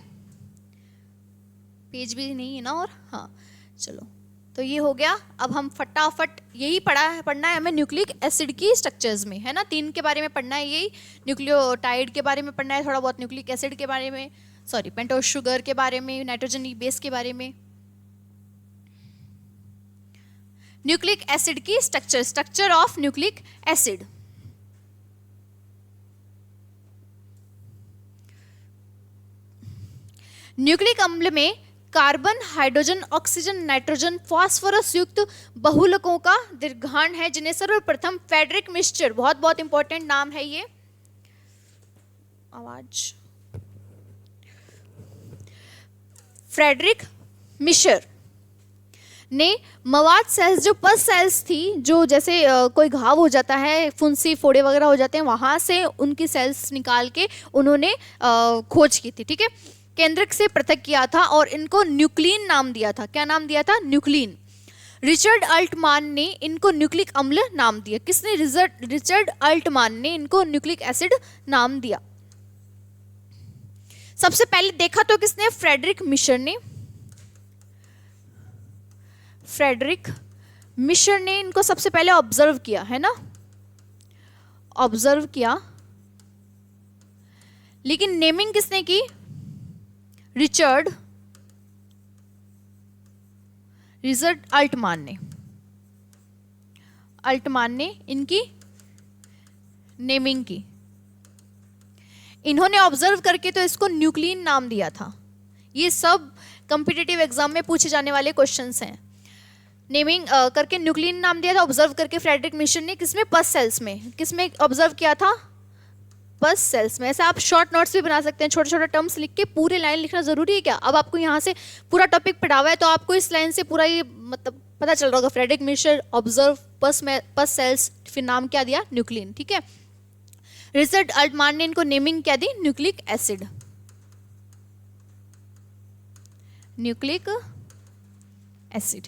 A: पेज भी नहीं है ना, और हाँ चलो, तो ये हो गया। अब हम फटाफट यही पढ़ना है हमें न्यूक्लिक एसिड की स्ट्रक्चर्स में, है ना। 3 के बारे में पढ़ना है, यही न्यूक्लियोटाइड के बारे में पढ़ना है, थोड़ा बहुत न्यूक्लिक एसिड के बारे में, सॉरी पेंटोज शुगर के बारे में, नाइट्रोजन बेस के बारे में। न्यूक्लिक एसिड की structure of nucleic acid. Nucleic अम्ल में carbon, hydrogen, oxygen, nitrogen, phosphorus युक्त बहुलकों का दीर्घांड है, जिन्हें सर्वप्रथम फ्रेडरिक मिक्सचर, बहुत बहुत इंपॉर्टेंट नाम है ये, आवाज, फ्रेडरिक मिक्सचर ने मवाद सेल्स, जो पस सेल्स थी, जो जैसे कोई घाव हो जाता है, फुंसी फोड़े वगैरह हो जाते हैं, वहाँ से उनकी सेल्स निकाल के उन्होंने खोज की थी, ठीक है, केंद्रक से पृथक किया था और इनको न्यूक्लिन नाम दिया था। क्या नाम दिया था? न्यूक्लिन। रिचर्ड अल्टमान ने इनको न्यूक्लिक अम्ल नाम दिया। किसने? रिचर्ड अल्टमान ने इनको न्यूक्लिक एसिड नाम दिया। सबसे पहले देखा तो किसने? फ्रेडरिक मिशर ने। फ्रेडरिक मिशर ने इनको सबसे पहले ऑब्जर्व किया, है ना, ऑब्जर्व किया। लेकिन नेमिंग किसने की? रिचर्ड अल्टमान ने। अल्टमान ने इनकी नेमिंग की। इन्होंने ऑब्जर्व करके तो इसको न्यूक्लिन नाम दिया था। ये सब कॉम्पिटिटिव एग्जाम में पूछे जाने वाले क्वेश्चंस हैं। नेमिंग करके न्यूक्लिन नाम दिया था, ऑब्जर्व करके फ्रेडरिक मिशर ने। किसमें? पस सेल्स में। किसमें ऑब्जर्व किया था? पस सेल्स में। ऐसे आप शॉर्ट नोट्स भी बना सकते हैं, छोटे छोटे टर्म्स लिख के। पूरे लाइन लिखना जरूरी है क्या? अब आपको यहाँ से पूरा टॉपिक पढ़ा हुआ है तो आपको इस लाइन से पूरा ये मतलब पता चल रहा होगा। Friedrich Miescher, observe, pus cells, फिर नाम क्या दिया? न्यूक्लिन, ठीक है। रिचर्ड अल्टमान ने इनको नेमिंग क्या दी? Nucleic acid. Nucleic acid.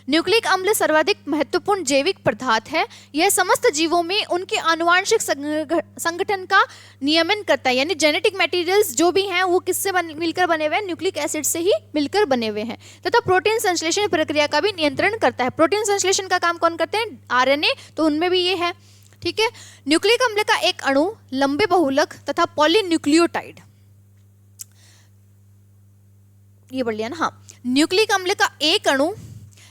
A: Nucleic अम्ल सर्वाधिक महत्वपूर्ण जैविक पदार्थ है। यह समस्त जीवों में उनके आनुवांशिक संगठन का नियमन करता है। यानी जेनेटिक मटेरियल्स जो भी हैं वो किससे मिलकर बने हुए हैं? न्यूक्लिक एसिड से ही मिलकर बने हुए हैं। तथा प्रोटीन संश्लेषण प्रक्रिया का भी नियंत्रण करता है। प्रोटीन संश्लेषण का काम कौन करते हैं? आरएनए, तो उनमें भी ये है, ठीक है। न्यूक्लिक अम्ल का एक अणु लंबे बहुलक तथा पॉलीन्यूक्लियोटाइड, ये बढ़ लिया ना, हाँ। न्यूक्लिक अम्ल का एक अणु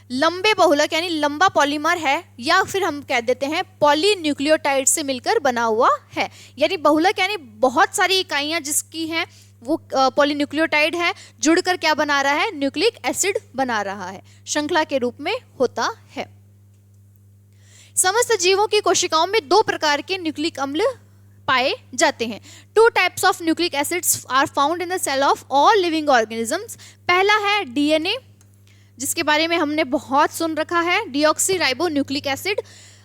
A: लंबे बहुलक यानी लंबा पॉलीमर है, या फिर हम कह देते हैं पॉलीन्यूक्लियोटाइड से मिलकर बना हुआ है। यानी बहुलक यानी बहुत सारी इकाइयां जिसकी हैं वो पॉलीन्यूक्लियोटाइड है, जुड़कर क्या बना रहा है? न्यूक्लिक एसिड बना रहा है, श्रृंखला के रूप में होता है। समस्त जीवों की कोशिकाओं में दो प्रकार के न्यूक्लिक अम्ल पाए जाते हैं। 2 types of nucleic acids are found in the cell of all living organisms. पहला है डीएनए, जिसके बारे में हमने बहुत सुन रखा है, डीऑक्सी राइबो न्यूक्लिक एसिड,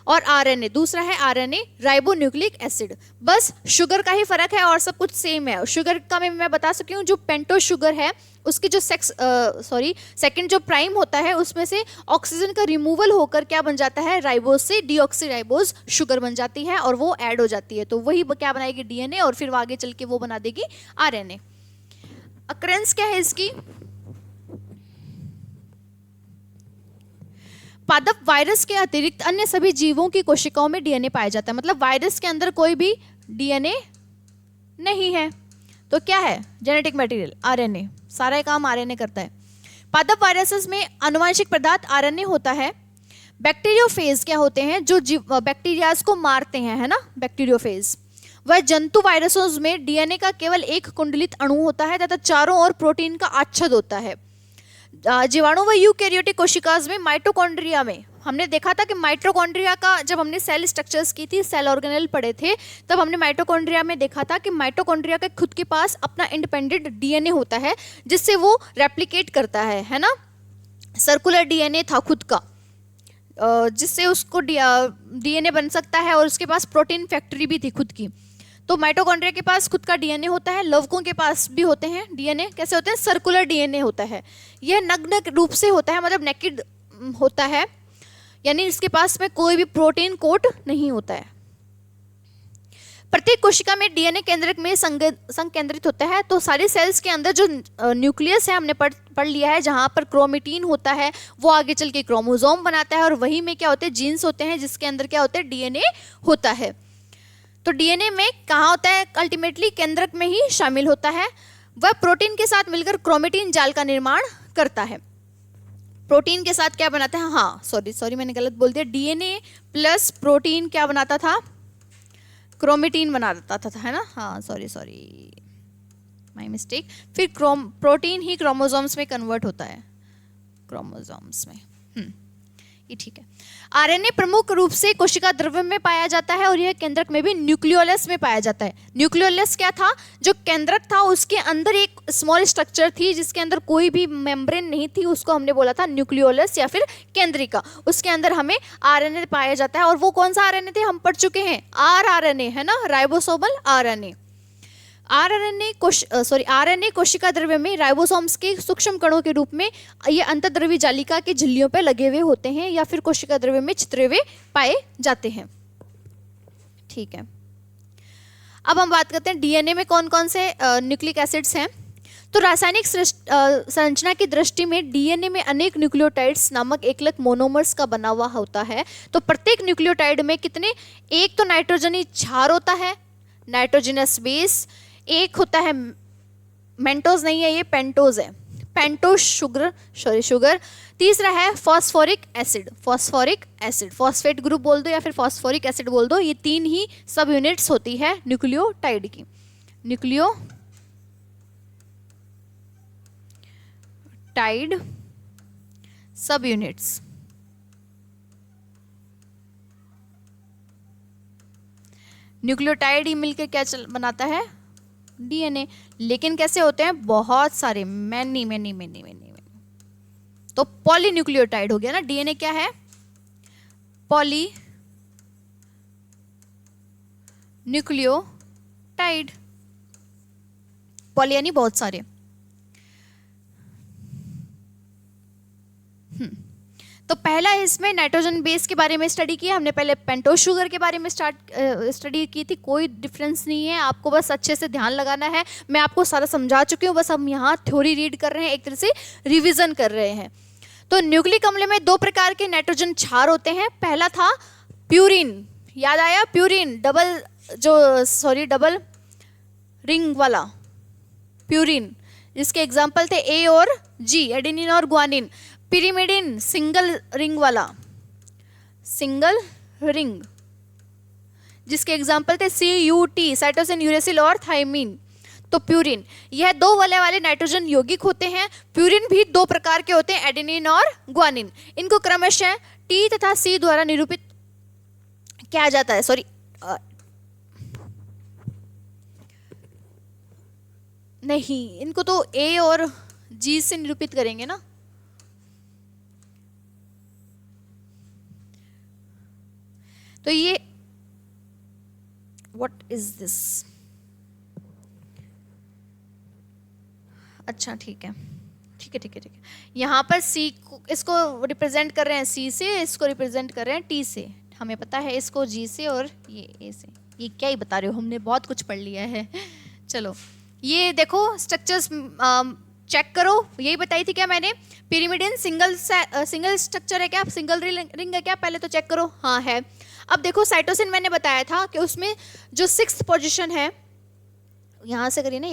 A: और आरएनए, दूसरा है आरएनए राइबो न्यूक्लिक एसिड। बस शुगर का ही फर्क है और सब कुछ सेम है। शुगर का मैं बता सकती हूँ, जो पेंटो शुगर है उसके जो सेकंड जो प्राइम होता है उसमें से ऑक्सीजन का रिमूवल होकर क्या बन जाता है? राइबोज से डीऑक्सी राइबोज शुगर बन जाती है और वो ऐड हो जाती है, तो वही क्या बनाएगी? डीएनए, और फिर वो आगे चल के वो बना देगी आरएनए। अक्रेंस क्या है इसकी? पादप वायरस के अतिरिक्त अन्य सभी जीवों की कोशिकाओं में डीएनए पाया जाता है। मतलब वायरस के अंदर कोई भी डीएनए नहीं है, तो क्या है? जेनेटिक मटेरियल आरएनए, सारा काम आरएनए करता है। पादप वायरसेस में आनुवंशिक पदार्थ आरएनए होता है। बैक्टीरियोफेज क्या होते हैं? जो बैक्टीरियाज को मारते हैं, है ना, बैक्टीरियोफेज। वह जंतु वायरसों में डीएनए का केवल एक कुंडलित अणु होता है तथा चारों ओर प्रोटीन का आच्छद होता है। जीवाणु व यूकैरियोटिक कोशिकाओं में, माइटोकॉन्ड्रिया में हमने देखा था कि माइटोकॉन्ड्रिया का, जब हमने सेल स्ट्रक्चर्स की थी, सेल ऑर्गेनेल पढ़े थे, तब हमने माइटोकॉन्ड्रिया में देखा था कि माइटोकॉन्ड्रिया के खुद के पास अपना इंडिपेंडेंट डीएनए होता है जिससे वो रेप्लिकेट करता है ना। सर्कुलर डीएनए था खुद का, जिससे उसको डीएनए बन सकता है, और उसके पास प्रोटीन फैक्ट्री भी थी खुद की। तो माइटोकॉन्ड्रिया के पास खुद का डीएनए होता है। लवकों के पास भी होते हैं डीएनए। कैसे होते हैं? सर्कुलर डीएनए होता है। यह नग्न रूप से होता है, मतलब नेकेड होता है, यानी इसके पास में कोई भी प्रोटीन कोट नहीं होता है। प्रत्येक कोशिका में डीएनए केंद्रक में संकेंद्रित होता है। तो सारी सेल्स के अंदर जो न्यूक्लियस है हमने पढ़ लिया है, जहाँ पर क्रोमेटिन होता है, वो आगे चल के क्रोमोसोम बनाता है, और वही में क्या होते हैं? जीन्स होते हैं, जिसके अंदर क्या होता है? डीएनए होता है। तो डीएनए में कहाँ होता है? अल्टीमेटली केंद्रक में ही शामिल होता है। वह प्रोटीन के साथ मिलकर क्रोमेटिन जाल का निर्माण करता है। प्रोटीन के साथ क्या बनाता है? हाँ, सॉरी मैंने गलत बोल दिया। डीएनए प्लस प्रोटीन क्या बनाता था? क्रोमेटिन बना देता था, है ना। हाँ, सॉरी माय मिस्टेक। फिर प्रोटीन ही क्रोमोसोम्स में कन्वर्ट होता है, क्रोमोसोम्स में। ये ठीक है। आरएनए प्रमुख रूप से कोशिका द्रव्य में पाया जाता है और यह केंद्रक में भी न्यूक्लियोलस में पाया जाता है। न्यूक्लियोलस क्या था? जो केंद्रक था उसके अंदर एक स्मॉल स्ट्रक्चर थी जिसके अंदर कोई भी मेम्ब्रेन नहीं थी, उसको हमने बोला था न्यूक्लियोलस या फिर केंद्रिका। उसके अंदर हमें आरएनए पाया जाता है। और वो कौन सा आरएनए थे? हम पढ़ चुके हैं, आरएनए है ना, राइबोसोमल आरएनए। आरएनए कोशिका द्रव्य में राइबोसोम्स के सूक्ष्म कणों के रूप में ये अंतर्द्रव्य जालिका की झिल्लियों पर लगे हुए होते हैं या फिर कोशिका द्रव्य में छितरे हुए पाए जाते हैं। ठीक है, अब हम बात करते हैं डीएनए में कौन कौन से न्यूक्लिक एसिड्स हैं। तो रासायनिक संरचना की दृष्टि में डीएनए में अनेक न्यूक्लियोटाइड्स नामक एकलक मोनोमर्स का बना हुआ होता है। तो प्रत्येक न्यूक्लियोटाइड में कितने? एक तो नाइट्रोजनी क्षार होता है, नाइट्रोजनस बेस, एक होता है मेंटोज नहीं है, ये पेंटोज है, पेंटोज शुगर। तीसरा है फॉस्फोरिक एसिड, फॉस्फेट ग्रुप बोल दो या फिर फॉस्फोरिक एसिड बोल दो। ये तीन ही सब यूनिट्स होती है न्यूक्लियोटाइड की, न्यूक्लियोटाइड सब यूनिट्स। न्यूक्लियोटाइड ही मिलकर क्या बनाता है? डीएनए। लेकिन कैसे होते हैं? बहुत सारे, मैनी। तो पॉलीन्यूक्लियोटाइड हो गया ना। डीएनए क्या है? पॉलीन्यूक्लियोटाइड। पॉली यानी बहुत सारे। तो पहला इसमें नाइट्रोजन बेस के बारे में स्टडी किया हमने, पहले पेंटोज शुगर के बारे में स्टडी की थी। कोई डिफरेंस नहीं है, आपको बस अच्छे से ध्यान लगाना है। मैं आपको सारा समझा चुकी हूँ, बस हम यहाँ थ्योरी रीड कर रहे हैं, एक तरह से रिवीजन कर रहे हैं। तो न्यूक्लिक अम्ल में दो प्रकार के नाइट्रोजन क्षार होते हैं। पहला था प्यूरिन, याद आया? प्यूरिन डबल रिंग वाला प्यूरिन, जिसके एग्जाम्पल थे ए और जी, एडेनिन और ग्वानिन। पिरिमिडिन सिंगल रिंग वाला, जिसके एग्जाम्पल थे CUT, साइटोसिन, यूरेसिल और थायमिन। तो प्यूरिन, यह दो वाले नाइट्रोजन यौगिक होते हैं। प्यूरिन भी दो प्रकार के होते हैं, एडेनिन और ग्वानिन। इनको क्रमशः T तथा C द्वारा निरूपित किया जाता है। नहीं, इनको तो A और G से निरूपित करेंगे ना। तो ये व्हाट इज दिस? अच्छा ठीक है। यहाँ पर C को, इसको रिप्रेजेंट कर रहे हैं C से, इसको रिप्रेजेंट कर रहे हैं T से। हमें पता है इसको G से और ये A से। ये क्या ही बता रहे हो, हमने बहुत कुछ पढ़ लिया है। चलो ये देखो स्ट्रक्चर्स चेक करो, यही बताई थी क्या मैंने? पिरिमिडिन सिंगल स्ट्रक्चर है क्या? सिंगल रिंग है क्या? पहले तो चेक करो, हाँ है। अब देखो साइटोसिन मैंने बताया था कि उसमें जो 6th पोजीशन है, यहाँ से करिए ना,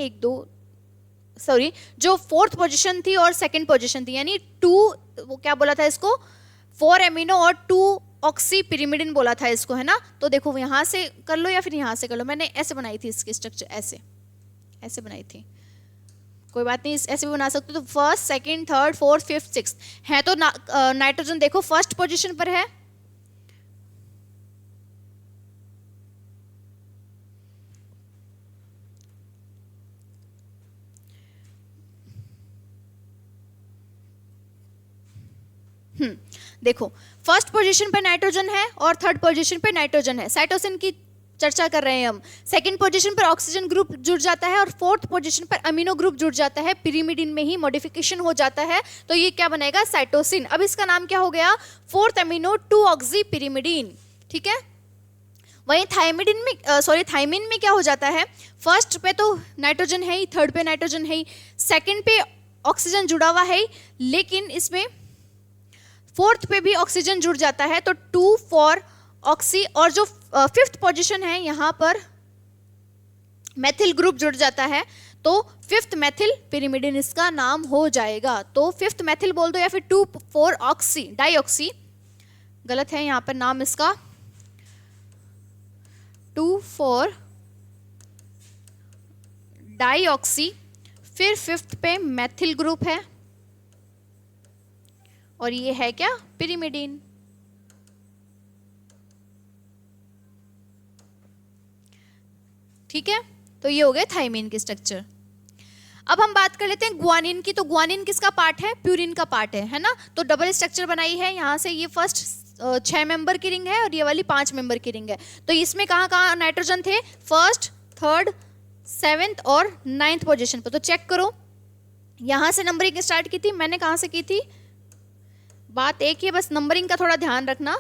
A: जो 4th पोजीशन थी और 2nd पोजीशन थी, यानी 2, वो क्या बोला था इसको? 4 एमिनो और 2 ऑक्सी पिरिमिडिन बोला था इसको, है ना। तो देखो यहाँ से कर लो या फिर यहाँ से कर लो, मैंने ऐसे बनाई थी इसकी स्ट्रक्चर, ऐसे बनाई थी। कोई बात नहीं, ऐसे भी बना सकते हो। तो 1st, 2nd, 3rd, 4th, 5th, 6th है। तो नाइट्रोजन देखो 1st पोजीशन पर है, देखो 1st पोजीशन पे नाइट्रोजन है और 3rd पोजीशन पे नाइट्रोजन है। साइटोसिन की चर्चा कर रहे हैं हम। 2nd पोजीशन पर ऑक्सीजन ग्रुप जुड़ जाता है और 4th पोजीशन पर अमीनो ग्रुप जुड़ जाता है। पिरिमिडिन में ही मॉडिफिकेशन हो जाता है, तो ये क्या बनेगा? साइटोसिन। अब इसका नाम क्या हो गया? 4th amino 2 oxy pyrimidine. ठीक है। वहीं थायमिन में क्या हो जाता है? 1st पे तो नाइट्रोजन है ही, 3rd पे नाइट्रोजन है ही, 2nd पे ऑक्सीजन जुड़ा हुआ है, लेकिन इसमें 4th पे भी ऑक्सीजन जुड़ जाता है, तो 2,4 ऑक्सी। और जो 5th पोजीशन है यहाँ पर मेथिल ग्रुप जुड़ जाता है, तो 5th मेथिल पिरिमिडिन इसका नाम हो जाएगा। तो 5th मेथिल बोल दो या फिर 2,4 ऑक्सी डाइऑक्सी, गलत है यहाँ पर नाम इसका, 2,4 डाइऑक्सी। फिर 5th पे मेथिल ग्रुप है और ये है क्या? पिरिमिडिन। ठीक है, तो ये हो गए थाइमीन के स्ट्रक्चर। अब हम बात कर लेते हैं ग्वानिन की। तो ग्वानिन किसका पार्ट है? प्यूरिन का पार्ट है ना। तो डबल स्ट्रक्चर बनाई है, यहाँ से ये फर्स्ट 6 मेंबर की रिंग है और ये वाली 5 मेंबर की रिंग है। तो इसमें कहाँ कहाँ नाइट्रोजन थे? फर्स्ट, थर्ड, 7th और 9th पोजीशन पर। तो चेक करो, यहाँ से नंबरिंग स्टार्ट की थी मैंने, कहाँ से की थी? बात एक ही है, बस नंबरिंग का थोड़ा ध्यान रखना।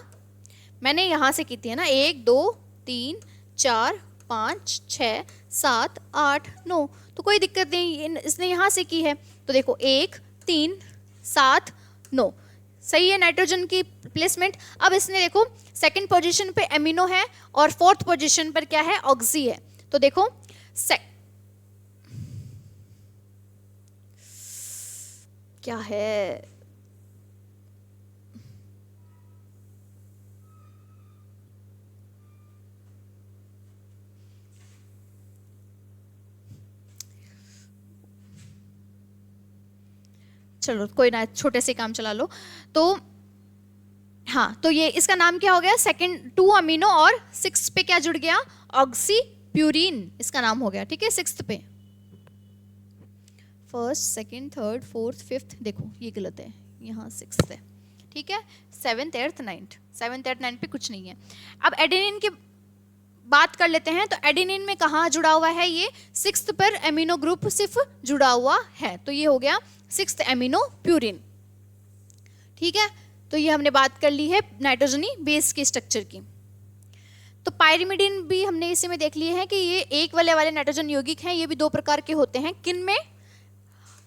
A: मैंने यहाँ से की थी है ना, 1 2 3 4 5 6 7 8 9। तो कोई दिक्कत नहीं, इसने यहाँ से की है। तो देखो 1 3 7 9, सही है नाइट्रोजन की प्लेसमेंट। अब इसने देखो 2nd पोजीशन पे एमिनो है और 4th पोजीशन पर क्या है? ऑक्सी है। तो देखो क्या है, चलो कोई ना, छोटे से काम चला लो। तो हाँ, तो ये इसका नाम क्या हो गया? 2 अमीनो और 6 पे क्या जुड़ गया? ऑक्सी प्यूरिन इसका नाम हो गया, ठीक है। 6th पे, 1st 2nd 3rd 4th 5th, देखो ये गलत है, यहाँ 6th है, ठीक है। 7th 8th 9th, 7th 8th 9th पे कुछ नहीं है। अब एडेनिन की बात कर लेते हैं। तो एडेनिन में कहाँ जुड़ा हुआ है? ये 6th पर एमिनो ग्रुप सिर्फ जुड़ा हुआ है, तो ये हो गया 6th एमिनो प्यूरिन, ठीक है। तो ये हमने बात कर ली है नाइट्रोजनी बेस के स्ट्रक्चर की। तो पायरिमिडिन भी हमने इसी में देख लिए हैं कि ये एक वाले नाइट्रोजन यौगिक हैं। ये भी 2 प्रकार के होते हैं। किन में?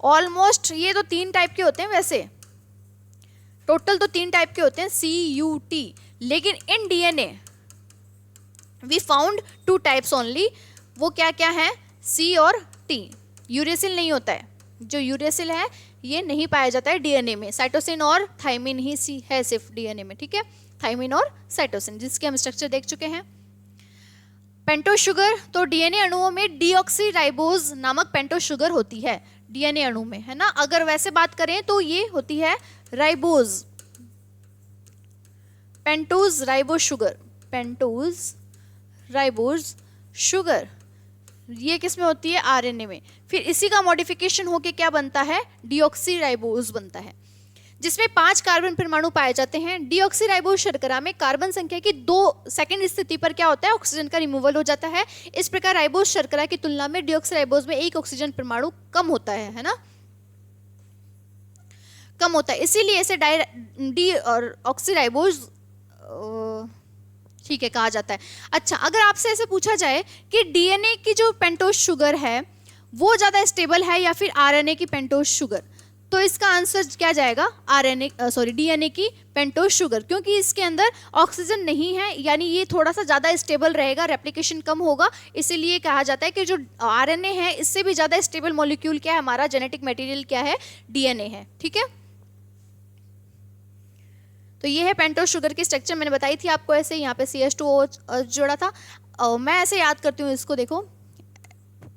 A: ऑलमोस्ट ये तो 3 टाइप के होते हैं, वैसे टोटल तो 3 टाइप के होते हैं, CUT, लेकिन in DNA we found 2 types only. वो क्या क्या है? C और T। यूरेसिल नहीं होता है, जो यूरेसिल है ये नहीं पाया जाता है DNA में। साइटोसिन और थाइमिन ही है सिर्फ DNA में, ठीक है। थाइमिन और साइटोसिन, जिसके हम स्ट्रक्चर देख चुके हैं। पेंटोज शुगर, तो DNA अणुओं में डीऑक्सीराइबोज नामक पेंटोज शुगर होती है DNA अणु में, है ना। अगर वैसे बात करें तो ये होती है ribose, pentose ribose sugar, pentose ribose sugar, ये किस में होती है? RNA में। फिर इसी का मॉडिफिकेशन होके क्या बनता है? डीऑक्सीराइबोज बनता है, जिसमें 5 कार्बन परमाणु पाए जाते हैं। डीऑक्सीराइबोज शर्करा में कार्बन संख्या की 2nd स्थिति पर क्या होता है? ऑक्सीजन का रिमूवल हो जाता है। इस प्रकार राइबोज शर्करा की तुलना में डीऑक्सीराइबोज में 1 ऑक्सीजन परमाणु कम होता है ना, कम होता है। इसीलिए इसे डी और ऑक्सीराइबोज ठीक है कहा जाता है। अच्छा, अगर आपसे ऐसे पूछा जाए कि DNA की जो पेंटोज शुगर है वो ज़्यादा स्टेबल है या फिर RNA की पेंटोज शुगर, तो इसका आंसर क्या जाएगा? DNA की पेंटोज शुगर, क्योंकि इसके अंदर ऑक्सीजन नहीं है, यानी ये थोड़ा सा ज़्यादा स्टेबल रहेगा, रेप्लिकेशन कम होगा। इसीलिए कहा जाता है कि जो RNA है इससे भी ज़्यादा स्टेबल मॉलिक्यूल क्या है? हमारा जेनेटिक मटेरियल क्या है? DNA है, ठीक है। तो ये है पेंटोज शुगर की स्ट्रक्चर, मैंने बताई थी आपको। ऐसे यहाँ पे CH2O जोड़ा था। मैं ऐसे याद करती हूँ इसको, देखो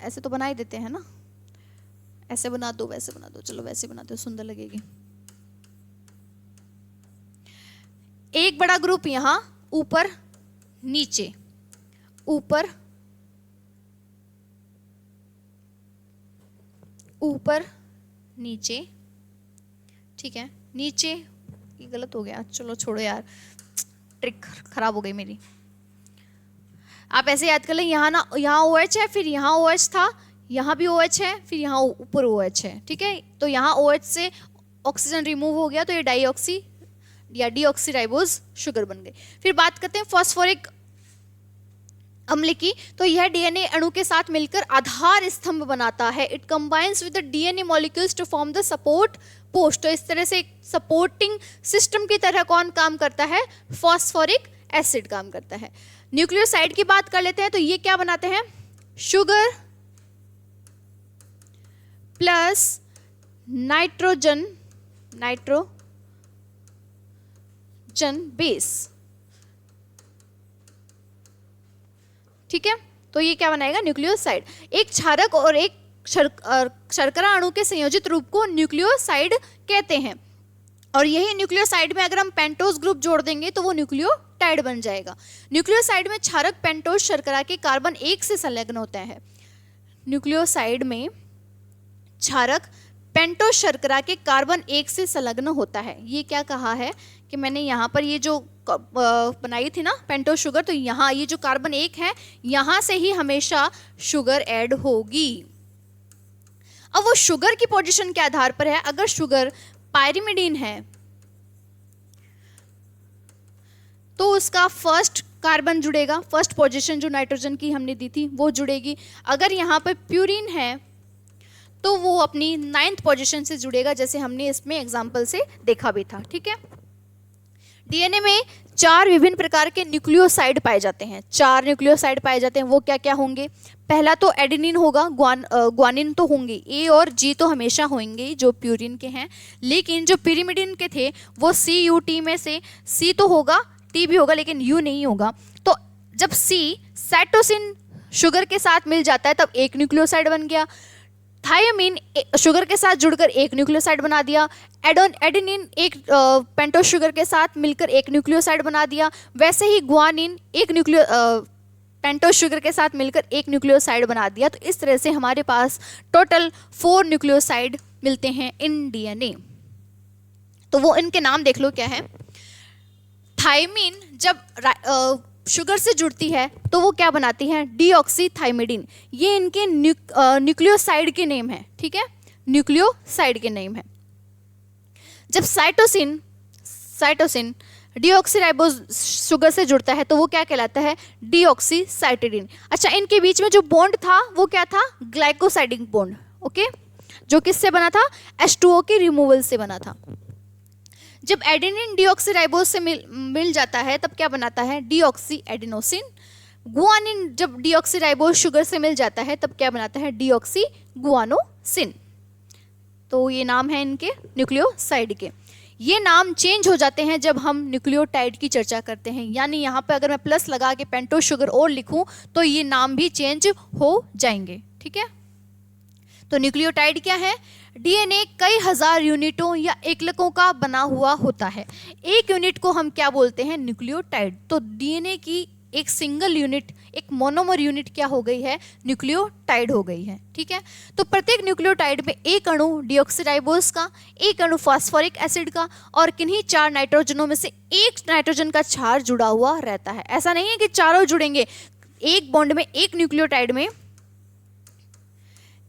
A: ऐसे तो बना ही देते हैं ना, ऐसे बना दो, वैसे बना दो, चलो वैसे बना दो, सुंदर लगेगी। एक बड़ा ग्रुप यहाँ ऊपर नीचे, ऊपर ऊपर नीचे, ठीक है। नीचे, ये गलत हो गया, चलो छोड़ो यार, ट्रिक खराब हो गई मेरी। आप ऐसे याद कर लें, यहाँ ना, यहाँ OH है, फिर यहाँ OH था, यहाँ भी OH है, फिर यहाँ ऊपर OH है, ठीक है। तो यहाँ OH से ऑक्सीजन रिमूव हो गया, तो ये डाईऑक्सी या डीऑक्सीराइबोज शुगर बन गई। फिर बात करते हैं फॉस्फोरिक अम्ल की। तो यह DNA अणु के साथ मिलकर आधार स्तंभ बनाता है। It combines with the DNA molecules to form the support post. तो इस तरह से एक सपोर्टिंग सिस्टम की तरह कौन काम करता है? फॉस्फोरिक एसिड काम करता है। न्यूक्लियोसाइड की बात कर लेते हैं। तो ये क्या बनाते हैं? शुगर प्लस नाइट्रोजन बेस, ठीक है। तो ये क्या बनाएगा? न्यूक्लियोसाइड। एक क्षारक और एक शर्करा अणु के संयोजित रूप को न्यूक्लियोसाइड कहते हैं। और यही न्यूक्लियोसाइड में अगर हम पेंटोज ग्रुप जोड़ देंगे तो वो न्यूक्लियोटाइड बन जाएगा। न्यूक्लियोसाइड में क्षारक पेंटोज शर्करा के कार्बन 1 से संलग्न होता है। न्यूक्लियोसाइड में क्षारक पेंटोज शर्करा के कार्बन 1 से संलग्न होता है। ये क्या कहा है कि मैंने यहाँ पर ये जो बनाई थी ना पेंटोज शुगर, तो यहाँ ये जो कार्बन 1 है यहाँ से ही हमेशा शुगर ऐड होगी। अब वो शुगर की पोजीशन के आधार पर है। अगर शुगर पायरिमिडीन है तो उसका फर्स्ट कार्बन जुड़ेगा, फर्स्ट पोजीशन जो नाइट्रोजन की हमने दी थी वो जुड़ेगी। अगर यहाँ पर प्यूरिन है तो वो अपनी 9th पोजीशन से जुड़ेगा, जैसे हमने इसमें एग्जाम्पल से देखा भी था। ठीक है, डीएनए में 4 विभिन्न प्रकार के न्यूक्लियोसाइड पाए जाते हैं। 4 न्यूक्लियोसाइड पाए जाते हैं। वो क्या क्या होंगे? पहला तो एडेनिन होगा, ग्वानिन तो होंगे, ए और जी तो हमेशा होंगे जो प्यूरिन के हैं, लेकिन जो पिरिमिडिन के थे वो सी यू टी में से सी तो होगा, टी भी होगा, लेकिन यू नहीं होगा। तो जब सी साइटोसिन शुगर के साथ मिल जाता है तब एक न्यूक्लियोसाइड बन गया। थायोमीन शुगर के साथ जुड़कर एक न्यूक्लियोसाइड बना दिया। एडेनिन एक पेंटोज शुगर के साथ मिलकर एक न्यूक्लियोसाइड बना दिया। वैसे ही ग्वानिन एक पेंटोज शुगर के साथ मिलकर एक न्यूक्लियोसाइड बना दिया। तो इस तरह से हमारे पास टोटल 4 न्यूक्लियोसाइड मिलते हैं इन डीएनए। तो वो इनके नाम देख लो क्या है। थायमीन जब शुगर से जुड़ती है तो वो क्या बनाती है? डीऑक्सीथाइमिडीन। ये इनके न्यूक्लियोसाइड के नेम है। ठीक है, न्यूक्लियोसाइड के नेम है। जब साइटोसिन डीऑक्सीराइबोज शुगर से जुड़ता है तो वो क्या कहलाता है? डीऑक्सीसाइटिडीन। अच्छा, इनके बीच में जो बॉन्ड था वो क्या था? Glycosidic bond. ओके, जो किससे बना था? H2O के रिमूवल से बना था। जब एडेनिन डीऑक्सीराइबोज से मिल जाता है तब क्या बनाता है? Deoxy adenosine. गुआनिन जब डीऑक्सीराइबोज शुगर से मिल जाता है तब क्या बनाता है? Deoxy guanosine. तो ये नाम है इनके न्यूक्लियोसाइड के। ये नाम चेंज हो जाते हैं जब हम न्यूक्लियोटाइड की चर्चा करते हैं। यानी यहाँ पे अगर मैं प्लस लगा के पेंटोज शुगर और लिखूं तो ये नाम भी चेंज हो जाएंगे। ठीक है, तो न्यूक्लियोटाइड क्या है? डीएनए कई हजार यूनिटों या एकलकों का बना हुआ होता है। एक यूनिट को हम क्या बोलते हैं? न्यूक्लियोटाइड। तो डीएनए की एक सिंगल यूनिट, एक मोनोमर यूनिट क्या हो गई है? न्यूक्लियोटाइड हो गई है। ठीक है, तो प्रत्येक न्यूक्लियोटाइड में एक अणु डीऑक्सीराइबोज का, एक अणु फास्फोरिक एसिड का और किन्हीं 4 नाइट्रोजनों में से एक नाइट्रोजन का क्षार जुड़ा हुआ रहता है। ऐसा नहीं है कि चारों जुड़ेंगे। एक बॉन्ड में, एक न्यूक्लियोटाइड में,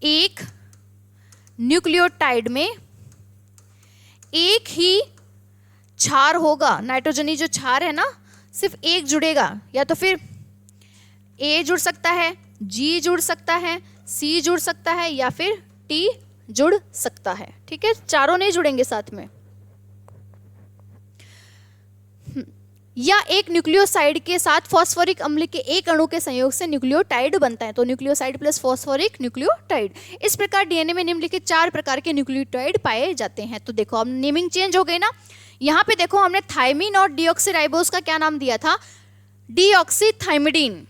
A: एक न्यूक्लियोटाइड में एक ही क्षार होगा। नाइट्रोजनी जो क्षार है ना, सिर्फ एक जुड़ेगा। या तो फिर ए जुड़ सकता है, जी जुड़ सकता है, सी जुड़ सकता है या फिर टी जुड़ सकता है। ठीक है, चारों नहीं जुड़ेंगे साथ में। या एक न्यूक्लियोसाइड के साथ फॉस्फोरिक अम्ल के एक अणु के संयोग से न्यूक्लियोटाइड बनता है। तो न्यूक्लियोसाइड प्लस फॉस्फोरिक न्यूक्लियोटाइड। इस प्रकार डीएनए में निम्नलिखित 4 प्रकार के न्यूक्लियोटाइड पाए जाते हैं। तो देखो अब नेमिंग चेंज हो गई ना। यहाँ पे देखो हमने थायमीन और डीऑक्सीराइबोज का क्या नाम दिया था? डीऑक्सीथाइमिडीन।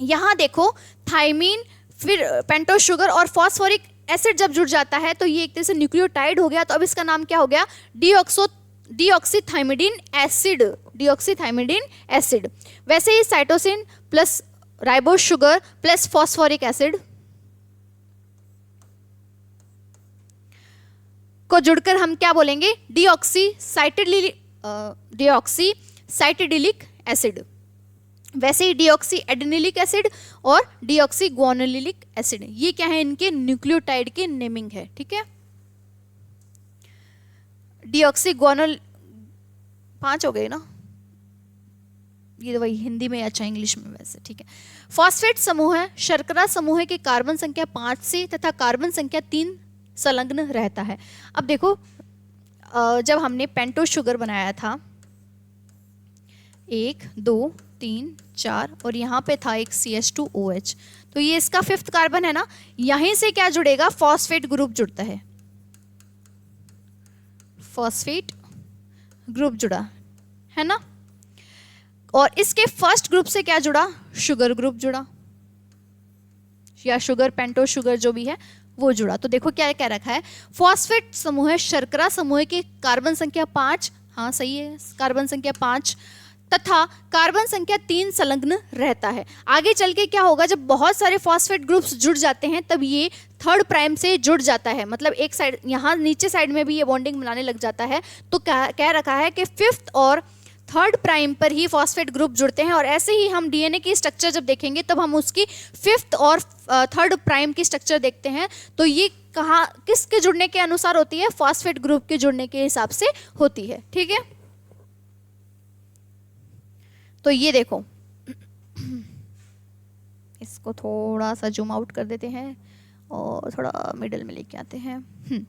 A: यहाँ देखो थायमीन, फिर पेंटोज शुगर और फॉस्फोरिक एसिड जब जुड़ जाता है तो ये एक तरह से न्यूक्लियोटाइड हो गया। तो अब इसका नाम क्या हो गया? Deoxythymidine acid. Deoxythymidine acid. वैसे ही cytosine plus ribose sugar plus phosphoric acid को जुड़कर हम क्या बोलेंगे? Deoxycytidylic acid. वैसे ही डीऑक्सी एडेनिलिक एसिड और डीऑक्सी ग्वानोलिक एसिड, ये क्या है? इनके न्यूक्लियोटाइड के नेमिंग है। ठीक है, डीऑक्सी ग्वानोल 5 हो गए ना, ये वही हिंदी में अच्छा इंग्लिश में वैसे। ठीक है, फॉस्फेट समूह है, शर्करा समूह के कार्बन संख्या 5 से तथा कार्बन संख्या 3 संलग्न रहता है। अब देखो जब हमने पेंटोज शुगर बनाया था 1 2 3 4 और यहाँ पे था एक CH2OH, तो ये इसका 5th कार्बन है ना। यहीं से क्या जुड़ेगा? फॉस्फेट ग्रुप जुड़ता है। फॉस्फेट ग्रुप जुड़ा है ना। और इसके फर्स्ट ग्रुप से क्या जुड़ा? शुगर ग्रुप जुड़ा। या शुगर, पेंटोज शुगर जो भी है वो जुड़ा। तो देखो क्या कह रखा है, फॉस्फेट समूह है शर्करा समूह की कार्बन संख्या 5, हाँ सही है, कार्बन संख्या 5 तथा कार्बन संख्या 3 संलग्न रहता है। आगे चल के क्या होगा, जब बहुत सारे फॉस्फेट ग्रुप्स जुड़ जाते हैं तब ये 3rd प्राइम से जुड़ जाता है, मतलब एक साइड यहाँ नीचे साइड में भी ये बॉन्डिंग बनाने लग जाता है। तो कह रखा है कि 5th और 3rd प्राइम पर ही फॉस्फेट ग्रुप जुड़ते हैं, और ऐसे ही हम डीएनए की स्ट्रक्चर जब देखेंगे तब हम उसकी 5th और 3rd प्राइम की स्ट्रक्चर देखते हैं। तो ये कहाँ किसके जुड़ने के अनुसार होती है, फॉस्फेट ग्रुप के जुड़ने के हिसाब से होती है, ठीक है। तो ये देखो, इसको थोड़ा सा जूम आउट कर देते हैं और थोड़ा मिडिल में लेके आते हैं।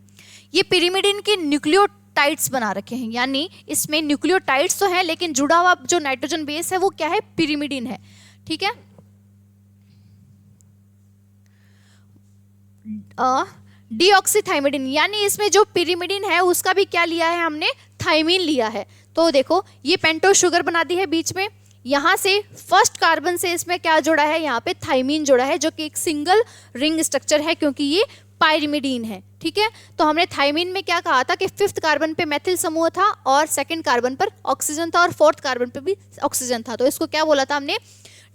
A: ये पिरिमिडिन के न्यूक्लियोटाइड्स बना रखे हैं, यानी इसमें न्यूक्लियोटाइड्स तो है लेकिन जुड़ा हुआ जो नाइट्रोजन बेस है वो क्या है, पिरिमिडिन है, ठीक है। डीऑक्सीथाइमिडिन, यानी इसमें जो पिरिमिडिन है उसका भी क्या लिया है हमने, थाइमिन लिया है। तो देखो ये पेंटोज शुगर बना दी है बीच में, यहाँ से फर्स्ट कार्बन से इसमें क्या जुड़ा है, यहाँ पे थाइमीन जुड़ा है जो कि एक सिंगल रिंग स्ट्रक्चर है क्योंकि ये पायरिमिडीन है, ठीक है। तो हमने थाइमीन में क्या कहा था कि 5th कार्बन पे मेथिल समूह था और 2nd कार्बन पर ऑक्सीजन था और 4th कार्बन पे भी ऑक्सीजन था। तो इसको क्या बोला था हमने,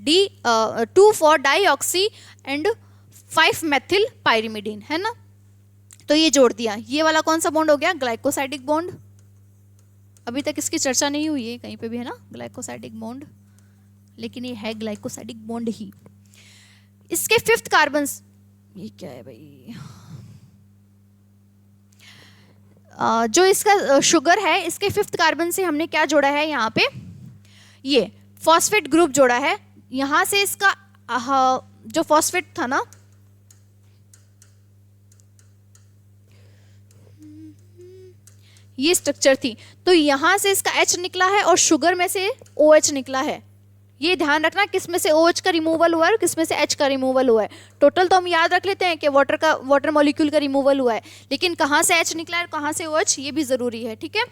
A: 2,4 डाईऑक्सी एंड 5 मेथिल पायरिमिडीन, है ना। तो ये जोड़ दिया, ये वाला कौन सा बॉन्ड हो गया, ग्लाइकोसाइडिक बॉन्ड। अभी तक इसकी चर्चा नहीं हुई है कहीं पे भी, है ना, ग्लाइकोसाइडिक बॉन्ड, लेकिन ये है ग्लाइकोसाइडिक बॉन्ड ही। इसके 5th कार्बन, ये क्या है भाई, जो इसका शुगर है इसके 5th कार्बन से हमने क्या जोड़ा है, यहाँ पे ये फॉस्फेट ग्रुप जोड़ा है। यहाँ से इसका जो फॉस्फेट था ना, ये स्ट्रक्चर थी, तो यहाँ से इसका H निकला है और शुगर में से OH निकला है। ये ध्यान रखना किस में से OH का रिमूवल हुआ है और किस में से H का रिमूवल हुआ है। टोटल तो हम याद रख लेते हैं कि वाटर मॉलिक्यूल का रिमूवल हुआ है, लेकिन कहाँ से H निकला है और कहाँ से OH, ये भी ज़रूरी है, ठीक है।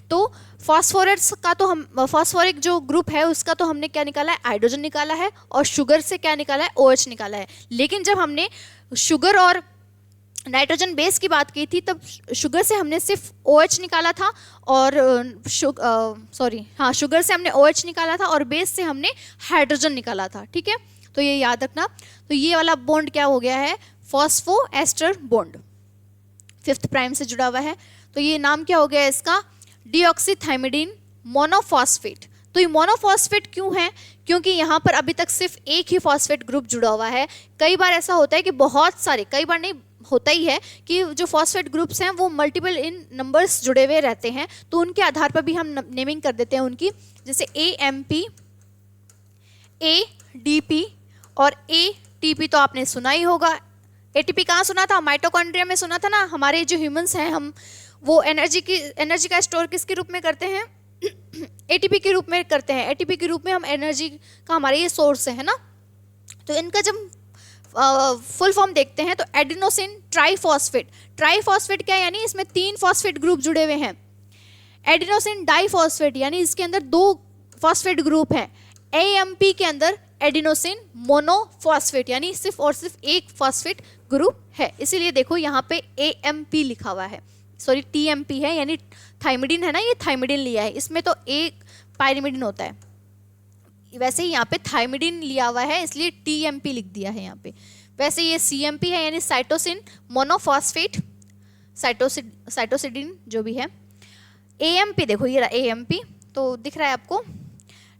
A: तो फॉस्फोरस का तो हम फॉस्फोरिक जो ग्रुप है उसका तो हमने क्या निकाला है, हाइड्रोजन निकाला है, और शुगर से क्या निकाला है, OH निकाला है। लेकिन जब हमने शुगर और नाइट्रोजन बेस की बात की थी तब शुगर से हमने सिर्फ OH निकाला था और शुगर से हमने OH निकाला था और बेस से हमने हाइड्रोजन निकाला था, ठीक है। तो ये याद रखना। तो ये वाला बॉन्ड क्या हो गया है, फॉस्फोएस्टर बॉन्ड, 5th प्राइम से जुड़ा हुआ है। तो ये नाम क्या हो गया इसका, डीऑक्सीथाइमिडिन मोनोफॉस्फेट। तो ये मोनोफॉस्फेट क्यों है, क्योंकि यहाँ पर अभी तक सिर्फ एक ही फॉस्फेट ग्रुप जुड़ा हुआ है। कई बार ऐसा होता है कि बहुत सारे, कई बार नहीं होता ही है कि जो फॉस्फेट ग्रुप्स हैं वो मल्टीपल इन नंबर्स जुड़े हुए रहते हैं, तो उनके आधार पर भी हम नेमिंग कर देते हैं उनकी, जैसे AMP, ADP और ATP तो आपने सुना ही होगा। ATP कहाँ सुना था, माइटोकॉन्ड्रिया में सुना था ना। हमारे जो ह्यूमंस हैं हम वो एनर्जी का स्टोर किसके रूप में करते हैं, ATP के रूप में करते हैं। ATP के रूप में हम एनर्जी का हमारे ये सोर्स है ना। तो इनका जब फुल फॉर्म देखते हैं तो एडिनोसिन ट्राइफॉस्फेट। ट्राइफॉस्फेट क्या है, यानी इसमें 3 फॉस्फेट ग्रुप जुड़े हुए हैं। एडिनोसिन डाइफॉस्फेट, यानी इसके अंदर 2 फॉस्फेट ग्रुप हैं। AMP के अंदर एडिनोसिन मोनोफॉस्फेट, यानी सिर्फ और सिर्फ एक फॉस्फेट ग्रुप है, इसीलिए देखो यहाँ पे AMP लिखा हुआ है, सॉरी TMP है, यानी थाइमिडिन है ना, ये थाइमिडिन लिया है। इसमें तो एक पायरिमिडिन होता है, वैसे ही यहाँ पे थाइमिडिन लिया हुआ है इसलिए TMP लिख दिया है यहाँ पे। वैसे ये CMP है, यानी साइटोसिन मोनोफॉस्फेट, साइटोसिडिन जो भी है। AMP देखो ये रहा AMP, तो दिख रहा है आपको,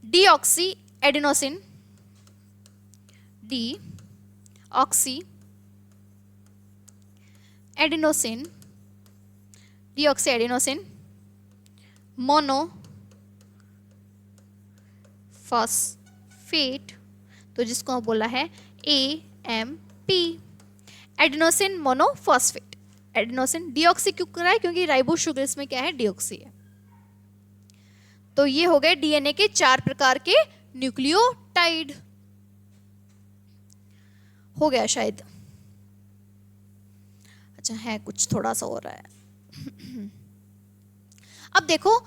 A: deoxy adenosine, deoxy adenosine, deoxy adenosine mono phosphate, तो जिसको बोला है AMP, adenosine monophosphate. Adenosine deoxy क्यों कर रहा है, क्योंकि राइबोस शुगर इसमें क्या है, डीऑक्सी है। तो ये हो गए DNA के 4 प्रकार के न्यूक्लियोटाइड। हो गया शायद, अच्छा है कुछ थोड़ा सा हो रहा है। अब देखो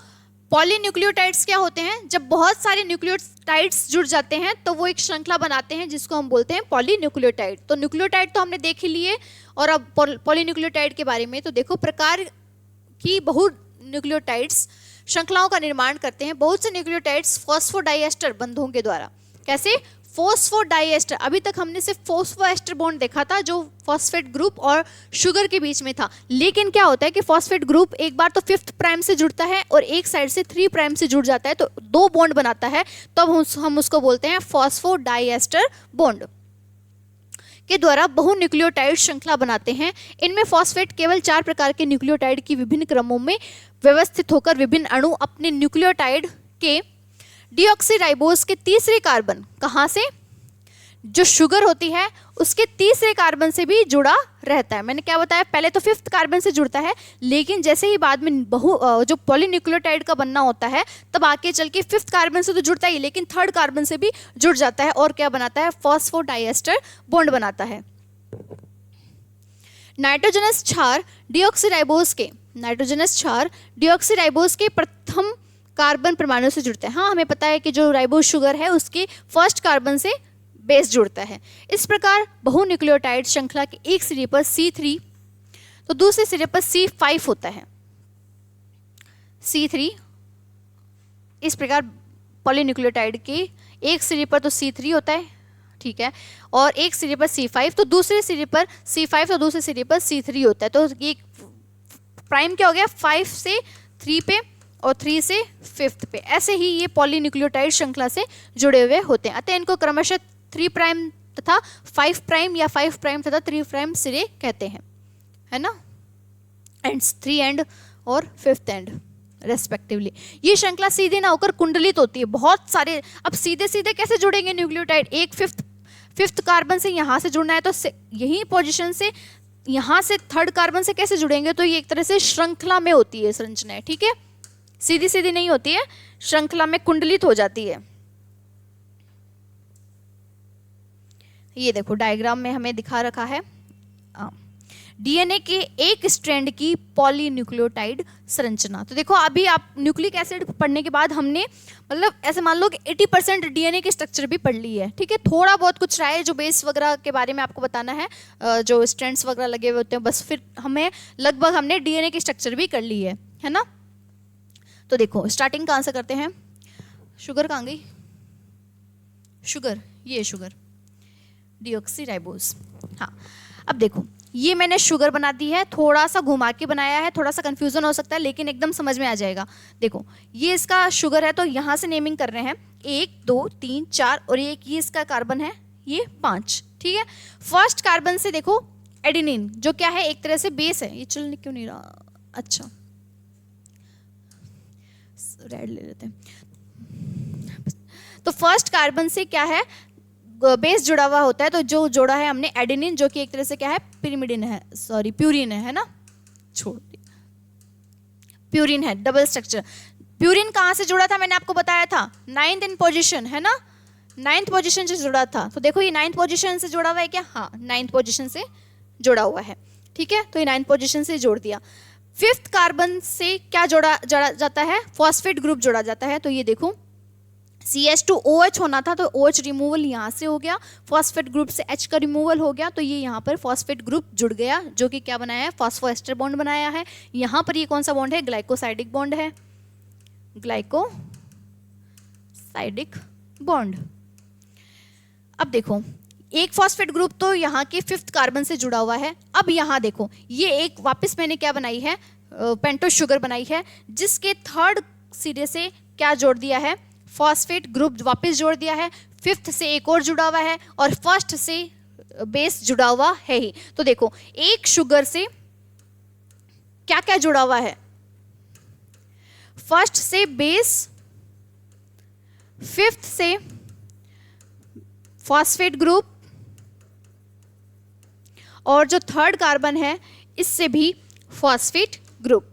A: पॉलीन्यूक्लियोटाइड्स क्या होते हैं? जब बहुत सारे न्यूक्लियोटाइड्स जुड़ जाते हैं तो वो एक श्रृंखला बनाते हैं जिसको हम बोलते हैं पॉलीन्यूक्लियोटाइड। तो न्यूक्लियोटाइड तो हमने देख ही लिए, और अब पॉलीन्यूक्लियोटाइड के बारे में तो देखो, प्रकार की बहु न्यूक्लियोटाइड्स श्रृंखलाओं का निर्माण करते हैं। बहुत से न्यूक्लियोटाइड्स फॉस्फोडाइएस्टर बंधों के द्वारा। कैसे? फॉस्फोडाइएस्टर। अभी तक हमने सिर्फ फॉस्फोएस्टर बॉन्ड देखा था जो फॉस्फेट ग्रुप और शुगर के बीच में था, लेकिन क्या होता है कि फॉस्फेट ग्रुप एक बार तो 5th प्राइम से जुड़ता है और एक साइड से 3 प्राइम से जुड़ जाता है, तो 2 बॉन्ड बनाता है, तब हम उसको बोलते हैं फॉस्फोडाइएस्टर बॉन्ड के द्वारा बहुन्यूक्लियोटाइड श्रृंखला बनाते हैं। इनमें फॉस्फेट केवल 4 प्रकार के न्यूक्लियोटाइड की विभिन्न क्रमों में व्यवस्थित होकर विभिन्न अणु अपने न्यूक्लियोटाइड के डीऑक्सीराइबोज के तीसरे कार्बन, कहाँ से? जो शुगर होती है उसके तीसरे कार्बन से भी जुड़ा रहता है। मैंने क्या बताया? पहले तो 5th कार्बन से जुड़ता है, लेकिन जैसे ही बाद में जो पॉलीन्यूक्लियोटाइड का बनना होता है तब आके चल के 5th कार्बन से तो जुड़ता ही, लेकिन 3rd कार्बन से भी जुड़ जाता है और क्या बनाता है? फॉस्फोडाइएस्टर बॉन्ड बनाता है। नाइट्रोजनस क्षार डीऑक्सीराइबोज के प्रथम कार्बन परमाणु से जुड़ता है। हाँ, हमें पता है कि जो राइबोज शुगर है उसके 1st कार्बन से बेस जुड़ता है। इस प्रकार बहुन्यूक्लियोटाइड श्रृंखला के एक सिरे पर C3 तो दूसरे सिरे पर C5 होता है। C3 इस प्रकार पॉलीन्यूक्लियोटाइड के एक सिरे पर तो C3 होता है, ठीक है, और एक सिरे पर C5, तो दूसरे सिरे पर C5 तो दूसरे सिरे पर C3 होता है। तो ये प्राइम क्या हो गया? 5 से 3 पे और 3 से 5th पे। ऐसे ही ये पॉलीन्यूक्लियोटाइड श्रृंखला से जुड़े हुए होते हैं, अतः इनको क्रमशः 3 प्राइम तथा 5 प्राइम या 5 प्राइम तथा 3 प्राइम सिरे कहते हैं, है ना, एंड्स 3 एंड और 5th एंड रेस्पेक्टिवली। ये श्रृंखला सीधे ना होकर कुंडलित होती है। बहुत सारे, अब सीधे सीधे कैसे जुड़ेंगे न्यूक्लियोटाइड? एक 5th कार्बन से यहाँ से जुड़ना है तो यही पोजीशन से यहाँ से 3rd कार्बन से कैसे जुड़ेंगे? तो ये एक तरह से श्रृंखला में होती है संरचनाएं, ठीक है, सीधी सीधी नहीं होती है, श्रृंखला में कुंडलित हो जाती है। ये देखो डायग्राम में हमें दिखा रखा है डीएनए के एक स्ट्रैंड की पॉलीन्यूक्लियोटाइड संरचना। तो देखो अभी आप न्यूक्लिक एसिड पढ़ने के बाद हमने मतलब ऐसे मान लो कि 80% डीएनए की स्ट्रक्चर भी पढ़ ली है, ठीक है। थोड़ा बहुत कुछ रहा है जो बेस वगैरह के बारे में आपको बताना है, जो स्ट्रैंड्स वगैरह लगे हुए होते हैं, बस फिर हमने लगभग डीएनए की स्ट्रक्चर भी कर ली है ना। तो देखो स्टार्टिंग कहाँ से करते हैं? शुगर कहाँ गई? शुगर, ये शुगर डीऑक्सीराइबोज। हाँ, अब देखो ये मैंने शुगर बना दी है, थोड़ा सा घुमा के बनाया है, थोड़ा सा कंफ्यूजन हो सकता है लेकिन एकदम समझ में आ जाएगा। देखो ये इसका शुगर है तो यहाँ से नेमिंग कर रहे हैं 1 2 3 4 और एक ये इसका कार्बन है, ये 5, ठीक है। फर्स्ट कार्बन से देखो एडेनिन जो क्या है, एक तरह से बेस है। ये चल क्यों नहीं रहा? अच्छा रेड ले लेते हैं। तो फर्स्ट कार्बन से क्या है, बेस जुड़ा हुआ होता है। तो जो जोड़ा है हमने एडेनिन जो कि एक तरह से क्या है, पिरिमिडिन है, सॉरी प्यूरिन है ना, छोड़ दिया, प्यूरिन है, डबल स्ट्रक्चर। प्यूरिन कहाँ से जुड़ा था? मैंने आपको बताया था 9th इन पोजीशन, है ना, 9th पोजीशन से जुड़ा था। तो देखो ये 9th पोजीशन से जुड़ा हुआ है क्या? हाँ 9th पोजीशन से जुड़ा हुआ है, ठीक है। तो ये 9th पोजीशन से जोड़ दिया। 5th कार्बन से क्या जोड़ा जाता है? फॉस्फेट ग्रुप जोड़ा जाता है। तो ये देखो CH2OH होना था तो OH रिमूवल यहाँ से हो गया, फॉस्फेट ग्रुप से H का रिमूवल हो गया, तो ये यहाँ पर फॉस्फेट ग्रुप जुड़ गया जो कि क्या बनाया है, फॉस्फोएस्टर बॉन्ड बनाया है। यहाँ पर ये कौन सा बॉन्ड है? ग्लाइकोसाइडिक बॉन्ड है, ग्लाइकोसाइडिक बॉन्ड। अब देखो एक फॉस्फेट ग्रुप तो यहाँ के 5th कार्बन से जुड़ा हुआ है। अब यहाँ देखो ये एक वापस मैंने क्या बनाई है, पेंटोस शुगर बनाई है, जिसके 3rd सिरे से क्या जोड़ दिया है, फॉस्फेट ग्रुप वापस जोड़ दिया है। 5th से एक और जुड़ा हुआ है और 1st से बेस जुड़ा हुआ है ही। तो देखो एक शुगर से क्या क्या जुड़ा हुआ है, 1st से बेस, 5th से फॉस्फेट ग्रुप और जो 3rd कार्बन है इससे भी फॉस्फेट ग्रुप।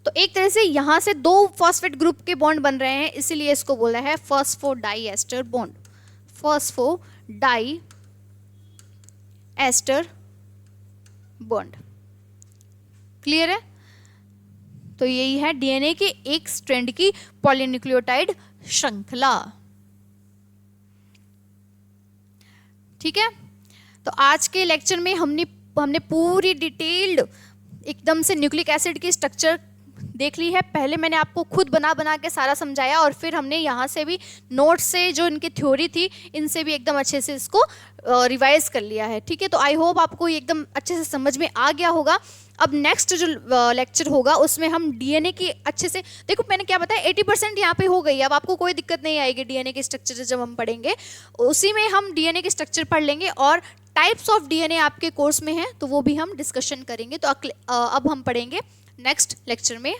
A: तो एक तरह से यहां से 2 फॉस्फेट ग्रुप के बॉन्ड बन रहे हैं, इसीलिए इसको बोला है phosphodiester bond, phosphodiester bond. Clear है? तो यही है डीएनए के एक स्ट्रैंड की पॉलीन्यूक्लियोटाइड श्रृंखला। ठीक है, तो आज के लेक्चर में हमने पूरी डिटेल्ड एकदम से न्यूक्लिक एसिड की स्ट्रक्चर देख ली है। पहले मैंने आपको खुद बना बना के सारा समझाया और फिर हमने यहाँ से भी नोट्स से जो इनकी थ्योरी थी इनसे भी एकदम अच्छे से इसको रिवाइज कर लिया है। ठीक है, तो आई होप आपको ये एकदम अच्छे से समझ में आ गया होगा। अब नेक्स्ट जो लेक्चर होगा उसमें हम डीएनए की अच्छे से, देखो मैंने क्या बताया 80% यहाँ पे हो गई। अब आपको कोई दिक्कत नहीं आएगी डीएनए के स्ट्रक्चर जब हम पढ़ेंगे, उसी में हम डीएनए के स्ट्रक्चर पढ़ लेंगे और टाइप्स ऑफ डीएनए आपके कोर्स में है तो वो भी हम डिस्कशन करेंगे। तो अब हम पढ़ेंगे नेक्स्ट लेक्चर में।